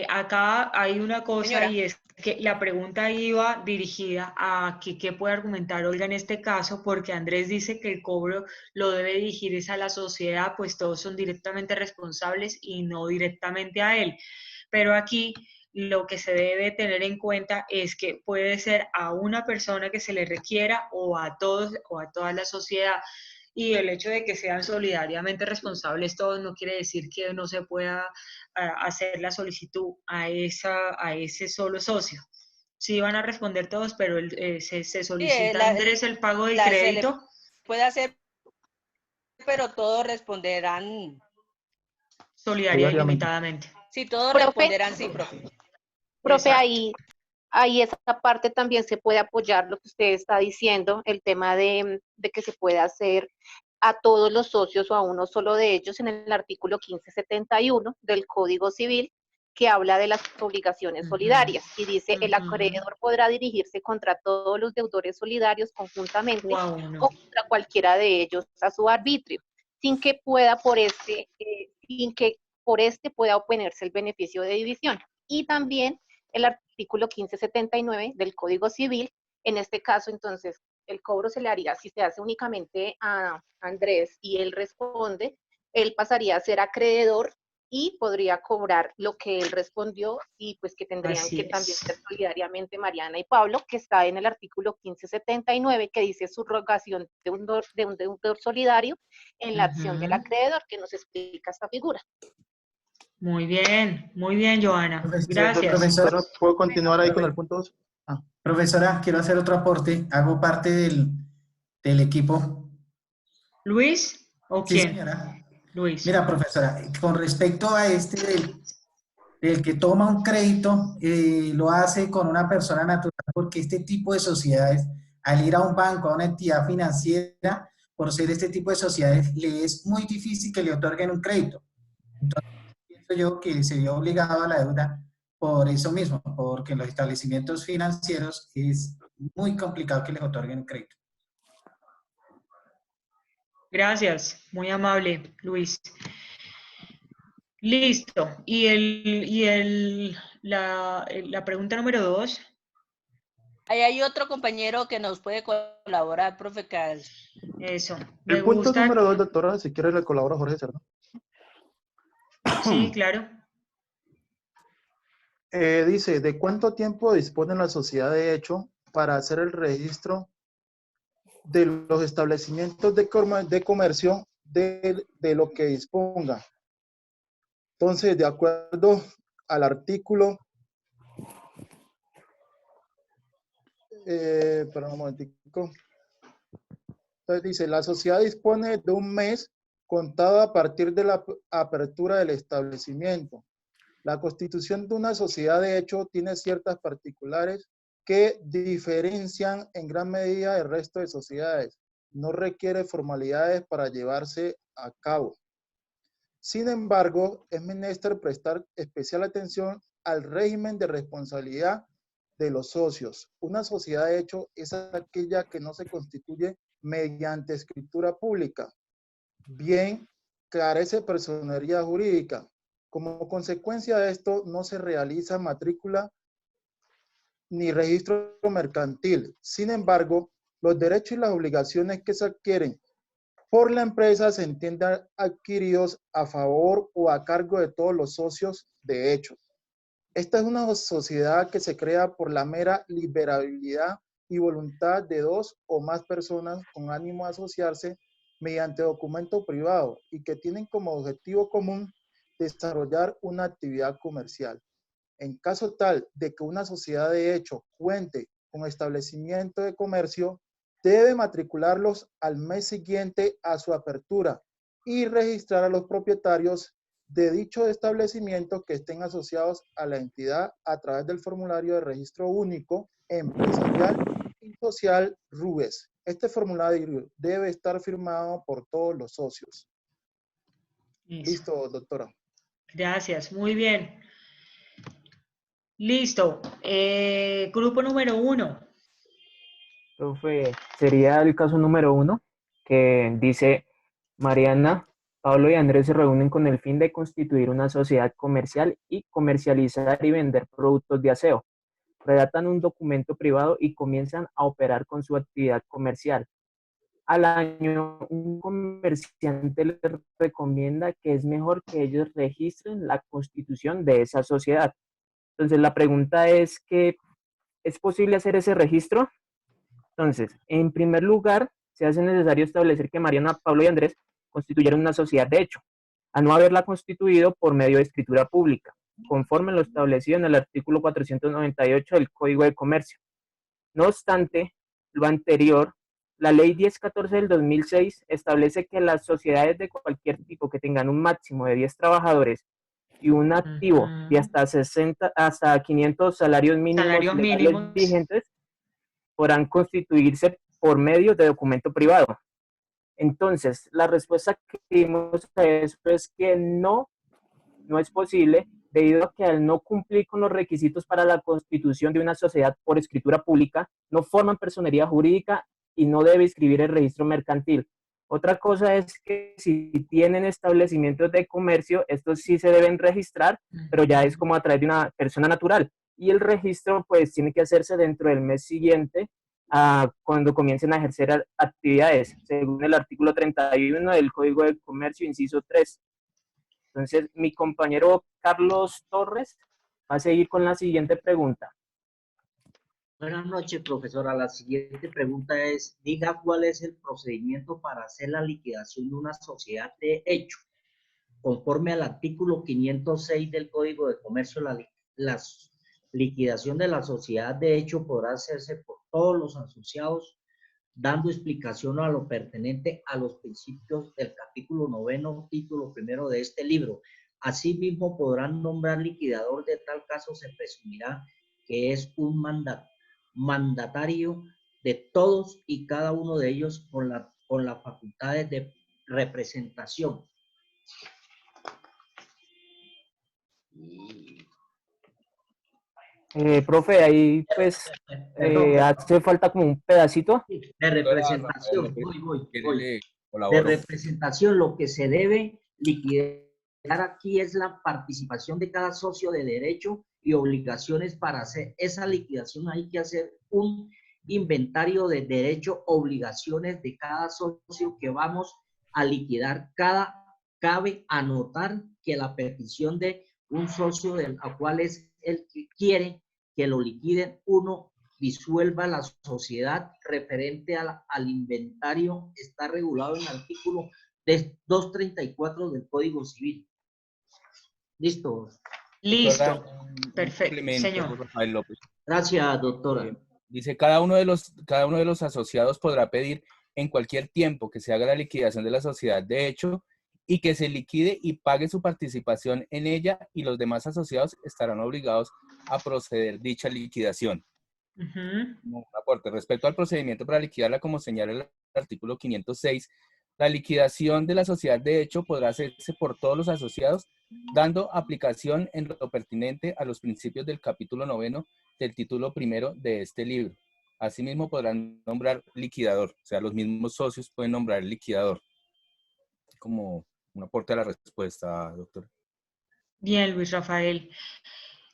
Acá hay una cosa Señora. y es que la pregunta iba dirigida a qué puede argumentar Olga en este caso, porque Andrés dice que el cobro lo debe dirigir es a la sociedad, pues todos son directamente responsables y no directamente a él. Pero aquí lo que se debe tener en cuenta es que puede ser a una persona que se le requiera o a todos o a toda la sociedad. Y el hecho de que sean solidariamente responsables todos no quiere decir que no se pueda hacer la solicitud a ese solo socio. Sí van a responder todos, pero se solicita a Andrés el pago del crédito. Puede hacer, pero todos responderán solidaria y limitadamente. Sí, todos responderán sí, profe. Profe, ahí esa parte también se puede apoyar lo que usted está diciendo, el tema de que se puede hacer a todos los socios o a uno solo de ellos en el artículo 1571 del Código Civil, que habla de las obligaciones solidarias y dice el acreedor podrá dirigirse contra todos los deudores solidarios conjuntamente o contra cualquiera de ellos a su arbitrio, sin que por este pueda obtenerse el beneficio de división. Y también el artículo 1579 del Código Civil, en este caso entonces el cobro se le haría, si se hace únicamente a Andrés y él responde, él pasaría a ser acreedor y podría cobrar lo que él respondió y pues que tendrían que también ser solidariamente Mariana y Pablo, que está en el artículo 1579 que dice subrogación de un deudor solidario en la acción del acreedor, que nos explica esta figura. Muy bien, Joana. Gracias. Profesora, ¿puedo continuar ahí con el punto 2? Profesora, quiero hacer otro aporte. Hago parte del equipo. ¿Luis o quién? Sí, señora. Luis. Mira, profesora, con respecto a del que toma un crédito, lo hace con una persona natural, porque este tipo de sociedades, al ir a un banco, a una entidad financiera, por ser este tipo de sociedades, le es muy difícil que le otorguen un crédito. Entonces, pienso yo que se vio obligado a la deuda por eso mismo, porque en los establecimientos financieros es muy complicado que les otorguen un crédito. Gracias, muy amable, Luis. Listo. Y la pregunta número 2. Ahí hay otro compañero que nos puede colaborar, profe Cal. Eso. El punto número 2, doctora, si quiere le colabora Jorge Cerda. Sí, claro. Dice, ¿de cuánto tiempo dispone la sociedad de hecho para hacer el registro de los establecimientos de comercio de lo que disponga? Entonces, de acuerdo al artículo, espera un momentico. Entonces dice, la sociedad dispone de un mes contado a partir de la apertura del establecimiento. La constitución de una sociedad de hecho tiene ciertas particulares que diferencian en gran medida del resto de sociedades. No requiere formalidades para llevarse a cabo. Sin embargo, es menester prestar especial atención al régimen de responsabilidad de los socios. Una sociedad de hecho es aquella que no se constituye mediante escritura pública. Bien, carece de personería jurídica. Como consecuencia de esto, no se realiza matrícula ni registro mercantil. Sin embargo, los derechos y las obligaciones que se adquieren por la empresa se entienden adquiridos a favor o a cargo de todos los socios de hecho. Esta es una sociedad que se crea por la mera liberabilidad y voluntad de dos o más personas con ánimo de asociarse mediante documento privado y que tienen como objetivo común desarrollar una actividad comercial. En caso tal de que una sociedad de hecho cuente con establecimiento de comercio, debe matricularlos al mes siguiente a su apertura y registrar a los propietarios de dicho establecimiento que estén asociados a la entidad a través del formulario de registro único empresarial y social RUES. Este formulario debe estar firmado por todos los socios. Listo, doctora. Gracias, muy bien. Listo. Grupo número 1. Profe, sería el caso número 1, que dice Mariana Pablo y Andrés se reúnen con el fin de constituir una sociedad comercial y comercializar y vender productos de aseo. Redactan un documento privado y comienzan a operar con su actividad comercial. Al año, un comerciante les recomienda que es mejor que ellos registren la constitución de esa sociedad. Entonces, la pregunta es que, ¿es posible hacer ese registro? Entonces, en primer lugar, se hace necesario establecer que Mariana, Pablo y Andrés constituyeron una sociedad de hecho, a no haberla constituido por medio de escritura pública, conforme lo establecido en el artículo 498 del Código de Comercio. No obstante lo anterior, la Ley 1014 del 2006 establece que las sociedades de cualquier tipo que tengan un máximo de 10 trabajadores y un activo de hasta 500 salarios mínimos Salarios legales mínimos. vigentes podrán constituirse por medio de documento privado. Entonces, la respuesta que dimos a eso es que no es posible, debido a que al no cumplir con los requisitos para la constitución de una sociedad por escritura pública, no forman personería jurídica y no debe inscribir el registro mercantil. Otra cosa es que si tienen establecimientos de comercio, estos sí se deben registrar, pero ya es como a través de una persona natural. Y el registro pues tiene que hacerse dentro del mes siguiente cuando comiencen a ejercer actividades, según el artículo 31 del Código de Comercio, inciso 3. Entonces, mi compañero Carlos Torres va a seguir con la siguiente pregunta. Buenas noches, profesora. La siguiente pregunta es, diga cuál es el procedimiento para hacer la liquidación de una sociedad de hecho. Conforme al artículo 506 del Código de Comercio, la liquidación de la sociedad de hecho podrá hacerse por todos los asociados, dando explicación a lo pertenente a los principios del capítulo 9, título 1 de este libro. Asimismo, podrán nombrar liquidador, de tal caso se presumirá que es un mandatario de todos y cada uno de ellos con las facultades de representación. Profe, ahí pues hace falta como un pedacito. De representación, voy. De representación, lo que se debe liquidar aquí es la participación de cada socio de derecho y obligaciones. Para hacer esa liquidación hay que hacer un inventario de derecho, obligaciones de cada socio que vamos a liquidar. Cabe anotar que la petición de un socio del cual es el que quiere que lo liquiden, uno disuelva la sociedad referente al inventario, está regulado en el artículo 234 del Código Civil. ¿Listo? Listo. Perfecto, señor. Rafael López. Gracias, doctora. Dice, cada uno de los asociados podrá pedir en cualquier tiempo que se haga la liquidación de la sociedad de hecho y que se liquide y pague su participación en ella, y los demás asociados estarán obligados a proceder dicha liquidación. Un aporte. Respecto al procedimiento para liquidarla, como señala el artículo 506, la liquidación de la sociedad de hecho podrá hacerse por todos los asociados, dando aplicación en lo pertinente a los principios del capítulo 9 del título 1 de este libro. Asimismo, podrán nombrar liquidador, o sea, los mismos socios pueden nombrar liquidador. Como un aporte a la respuesta, doctor. Bien, Luis Rafael.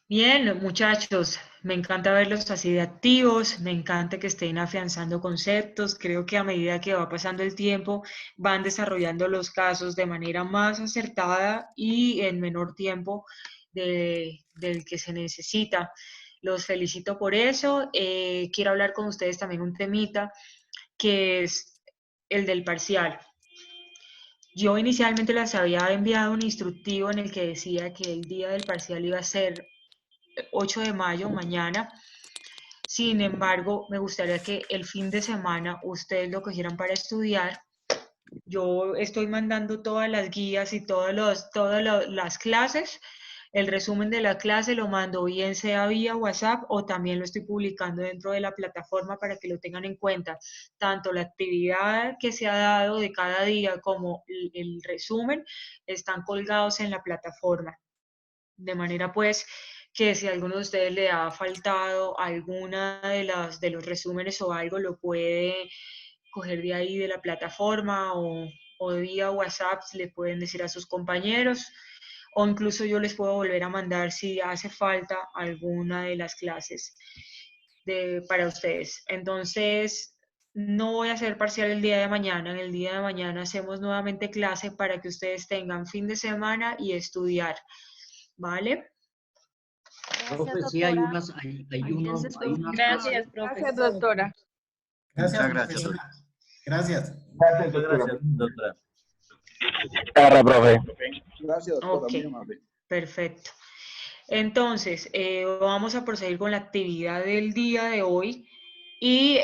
Bien, muchachos, me encanta verlos así de activos, me encanta que estén afianzando conceptos. Creo que a medida que va pasando el tiempo van desarrollando los casos de manera más acertada y en menor tiempo del que se necesita. Los felicito por eso. Quiero hablar con ustedes también un temita que es el del parcial. Yo inicialmente les había enviado un instructivo en el que decía que el día del parcial iba a ser 8 de mayo, mañana. Sin embargo, me gustaría que el fin de semana ustedes lo cogieran para estudiar. Yo estoy mandando todas las guías y todas las clases. El resumen de la clase lo mando bien sea vía WhatsApp o también lo estoy publicando dentro de la plataforma para que lo tengan en cuenta. Tanto la actividad que se ha dado de cada día como el resumen están colgados en la plataforma. De manera pues que si a alguno de ustedes le ha faltado alguna de los resúmenes o algo, lo puede coger de ahí de la plataforma o o vía WhatsApp le pueden decir a sus compañeros, o incluso yo les puedo volver a mandar si hace falta alguna de las clases para ustedes. Entonces, no voy a hacer parcial el día de mañana. En el día de mañana hacemos nuevamente clase para que ustedes tengan fin de semana y estudiar. ¿Vale? Profe, sí, hay unas, Gracias, doctora. Gracias, Muchas gracias, profesora. Gracias. Gracias, doctora. Gracias, doctora. Profe. Gracias, doctora. Ok, Muy amable. perfecto. Entonces, vamos a proseguir con la actividad del día de hoy y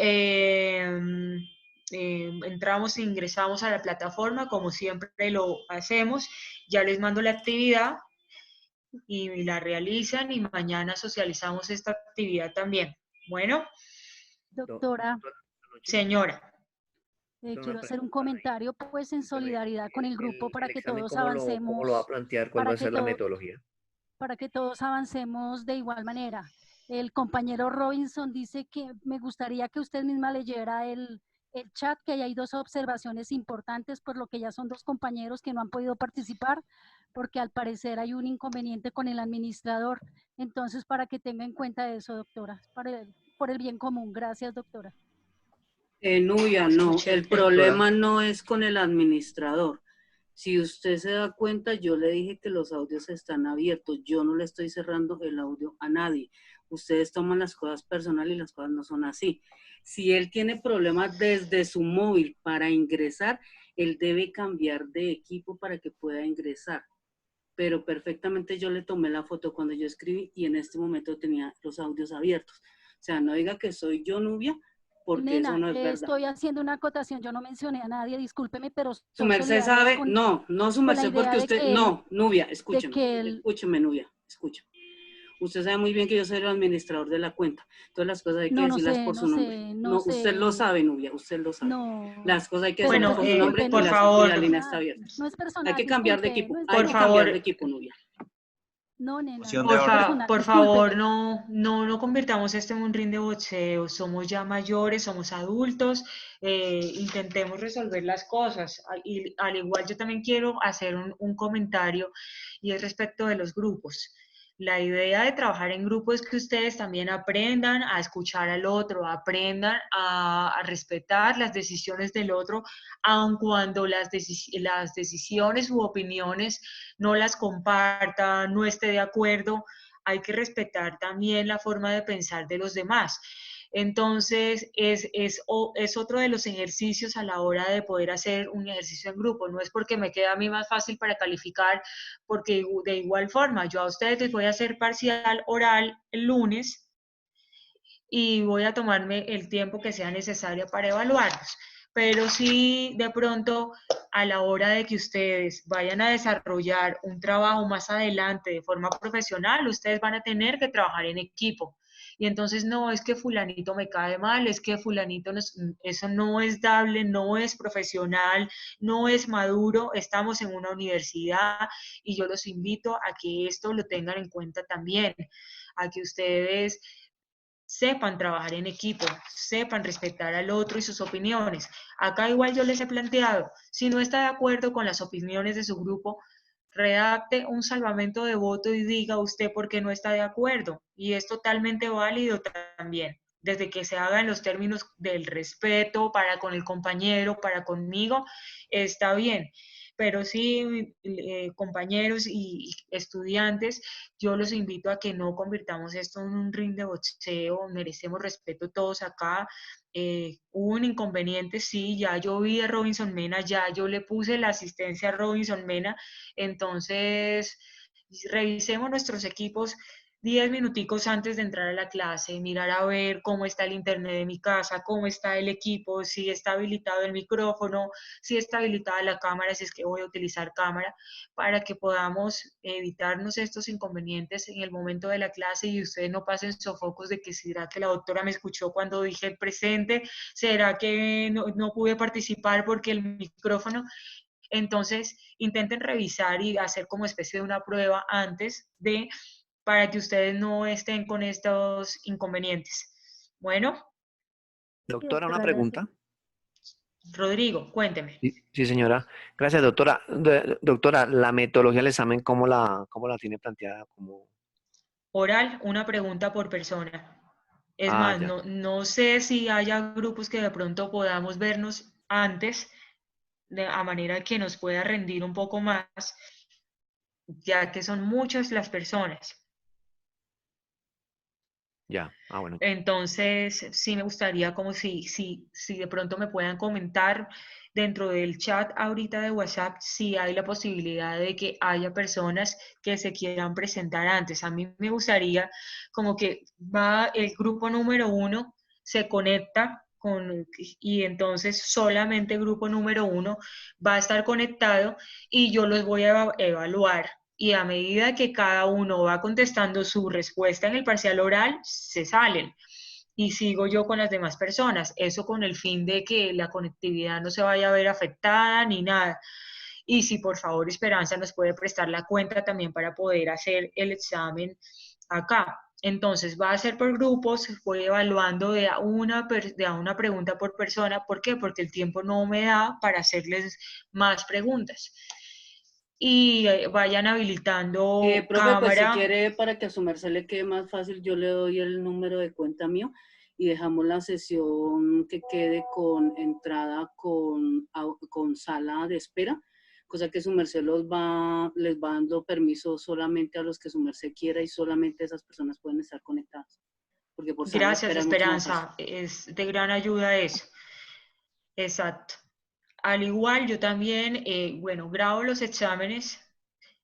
entramos e ingresamos a la plataforma como siempre lo hacemos. Ya les mando la actividad y la realizan y mañana socializamos esta actividad también. Bueno, Doctora, señora. quiero hacer un comentario pues en solidaridad con el grupo para que todos ¿Cómo lo va a avancemos, plantear? ¿Cuál va a ser la metodología? para que todos avancemos de igual manera. El compañero Robinson dice que me gustaría que usted misma leyera el chat, que ahí hay dos observaciones importantes, por lo que ya son dos compañeros que no han podido participar, porque al parecer hay un inconveniente con el administrador. Entonces, para que tenga en cuenta eso, doctora, por el bien común. Gracias, doctora. Nubia, no, el problema no es con el administrador. Si usted se da cuenta, yo le dije que los audios están abiertos. Yo no le estoy cerrando el audio a nadie. Ustedes toman las cosas personales y las cosas no son así. Si él tiene problemas desde su móvil para ingresar, él debe cambiar de equipo para que pueda ingresar. Pero perfectamente yo le tomé la foto cuando yo escribí y en este momento tenía los audios abiertos. O sea, no diga que soy yo, Nubia, porque Nena, eso no es verdad. estoy haciendo una acotación, yo no mencioné a nadie, discúlpeme, pero Su merced sabe, no su merced porque usted, no, Nubia, escúcheme, Nubia, escúchame. Usted sabe muy bien que yo soy el administrador de la cuenta. Todas las cosas hay que decirlas por su nombre. No, usted lo sabe, Nubia, usted lo sabe. Las cosas hay que decirlas por su nombre por favor. y la línea está abierta. No es personal, Hay que cambiar de equipo, no es hay que personal. cambiar de equipo, Nubia. No, nena, Por favor, no convirtamos esto en un ring de boxeo. Somos ya mayores, somos adultos, intentemos resolver las cosas. Y al igual yo también quiero hacer un comentario y es respecto de los grupos. La idea de trabajar en grupo es que ustedes también aprendan a escuchar al otro, aprendan a respetar las decisiones del otro, aun cuando las decisiones u opiniones no las comparta, no esté de acuerdo, hay que respetar también la forma de pensar de los demás. Entonces, es otro de los ejercicios a la hora de poder hacer un ejercicio en grupo. No es porque me queda a mí más fácil para calificar, porque de igual forma, yo a ustedes les voy a hacer parcial oral el lunes y voy a tomarme el tiempo que sea necesario para evaluarlos. Pero sí, de pronto, a la hora de que ustedes vayan a desarrollar un trabajo más adelante de forma profesional, ustedes van a tener que trabajar en equipo. Y entonces no es que fulanito me cae mal, es que fulanito, eso no es dable, no es profesional, no es maduro, estamos en una universidad y yo los invito a que esto lo tengan en cuenta también, a que ustedes sepan trabajar en equipo, sepan respetar al otro y sus opiniones. Acá igual yo les he planteado, si no está de acuerdo con las opiniones de su grupo, redacte un salvamento de voto y diga usted por qué no está de acuerdo. Y es totalmente válido también, desde que se haga en los términos del respeto para con el compañero, para conmigo, está bien. Pero sí, compañeros y estudiantes, yo los invito a que no convirtamos esto en un ring de boxeo, merecemos respeto todos acá. Hubo un inconveniente, sí, ya yo vi a Robinson Mena, ya yo le puse la asistencia a Robinson Mena, entonces revisemos nuestros equipos 10 minuticos antes de entrar a la clase, mirar a ver cómo está el internet de mi casa, cómo está el equipo, si está habilitado el micrófono, si está habilitada la cámara, si es que voy a utilizar cámara, para que podamos evitarnos estos inconvenientes en el momento de la clase y ustedes no pasen sofocos de que será que la doctora me escuchó cuando dije presente, será que no pude participar porque el micrófono. Entonces, intenten revisar y hacer como especie de una prueba antes de, para que ustedes no estén con estos inconvenientes. Bueno. Doctora, una pregunta. Rodrigo, cuénteme. Sí, señora. Gracias, doctora. Doctora, la metodología del examen, ¿cómo la tiene planteada? Oral, una pregunta por persona. Es Ah, más, ya. no sé si haya grupos que de pronto podamos vernos antes, a manera que nos pueda rendir un poco más, ya que son muchas las personas. Ya. Ah, bueno. Entonces, sí me gustaría como si de pronto me puedan comentar dentro del chat ahorita de WhatsApp si hay la posibilidad de que haya personas que se quieran presentar antes. A mí me gustaría como que va el grupo número 1, se conecta y entonces solamente el grupo número 1 va a estar conectado y yo los voy a evaluar. Y a medida que cada uno va contestando su respuesta en el parcial oral, se salen. Y sigo yo con las demás personas. Eso con el fin de que la conectividad no se vaya a ver afectada ni nada. Y si por favor Esperanza nos puede prestar la cuenta también para poder hacer el examen acá. Entonces va a ser por grupos, voy evaluando de a una pregunta por persona. ¿Por qué? Porque el tiempo no me da para hacerles más preguntas. Y vayan habilitando Profe, pues si cámara. quiere, para que a su merced le quede más fácil, yo le doy el número de cuenta mío y dejamos la sesión que quede con entrada con sala de espera, cosa que su merced les va dando permiso solamente a los que su merced quiera y solamente esas personas pueden estar conectadas. Porque por sala de Gracias, espera es mucho más fácil. Esperanza. Es de gran ayuda eso. Exacto. Al igual, yo también, bueno, grabo los exámenes,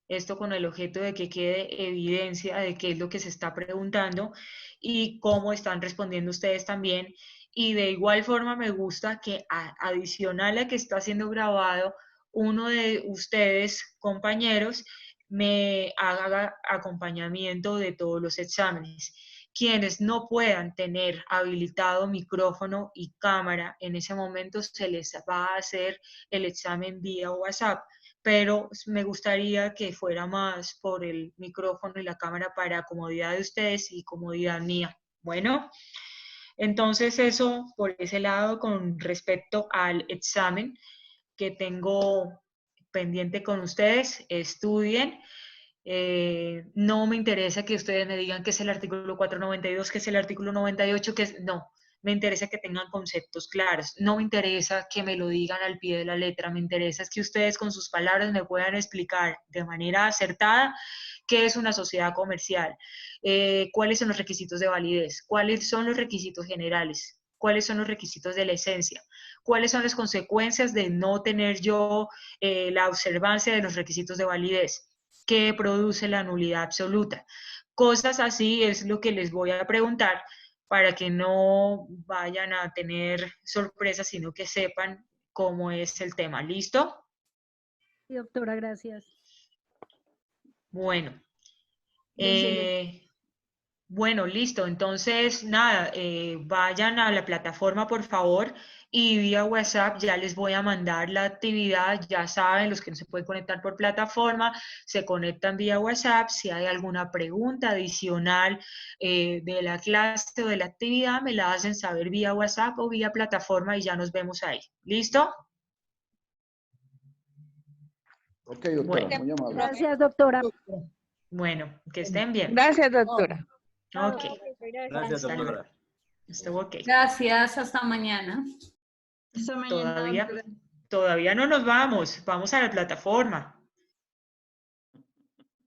esto con el objeto de que quede evidencia de qué es lo que se está preguntando y cómo están respondiendo ustedes también. Y de igual forma me gusta que adicional a que está siendo grabado, uno de ustedes, compañeros, me haga acompañamiento de todos los exámenes. Quienes no puedan tener habilitado micrófono y cámara, en ese momento se les va a hacer el examen vía WhatsApp, pero me gustaría que fuera más por el micrófono y la cámara para comodidad de ustedes y comodidad mía. Bueno, entonces eso por ese lado con respecto al examen que tengo pendiente con ustedes, estudien. No me interesa que ustedes me digan qué es el artículo 492, qué es el artículo 98, no. Me interesa que tengan conceptos claros. No me interesa que me lo digan al pie de la letra. Me interesa es que ustedes con sus palabras me puedan explicar de manera acertada qué es una sociedad comercial, cuáles son los requisitos de validez, cuáles son los requisitos generales, cuáles son los requisitos de la esencia, cuáles son las consecuencias de no tener yo la observancia de los requisitos de validez, que produce la nulidad absoluta. Cosas así es lo que les voy a preguntar para que no vayan a tener sorpresas, sino que sepan cómo es el tema. ¿Listo? Sí, doctora, gracias. Bueno. Bueno, listo. Entonces, nada, vayan a la plataforma, por favor, y vía WhatsApp ya les voy a mandar la actividad. Ya saben, los que no se pueden conectar por plataforma, se conectan vía WhatsApp. Si hay alguna pregunta adicional de la clase o de la actividad, me la hacen saber vía WhatsApp o vía plataforma y ya nos vemos ahí. ¿Listo? Ok, doctora, Bueno. muy amable. Gracias, doctora. Bueno, que estén bien. Gracias, doctora. Ok. Gracias, Hasta luego. doctora. Estuvo ok. Gracias, hasta mañana. Hasta mañana, doctora. Todavía no nos vamos. Vamos a la plataforma.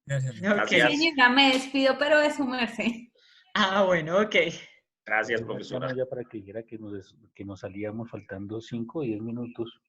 Gracias. Okay. Señora, me despido, pero de su merced. Ah, bueno, ok. Gracias, profesora. Ya para que dijera que nos salíamos faltando 5 o 10 minutos.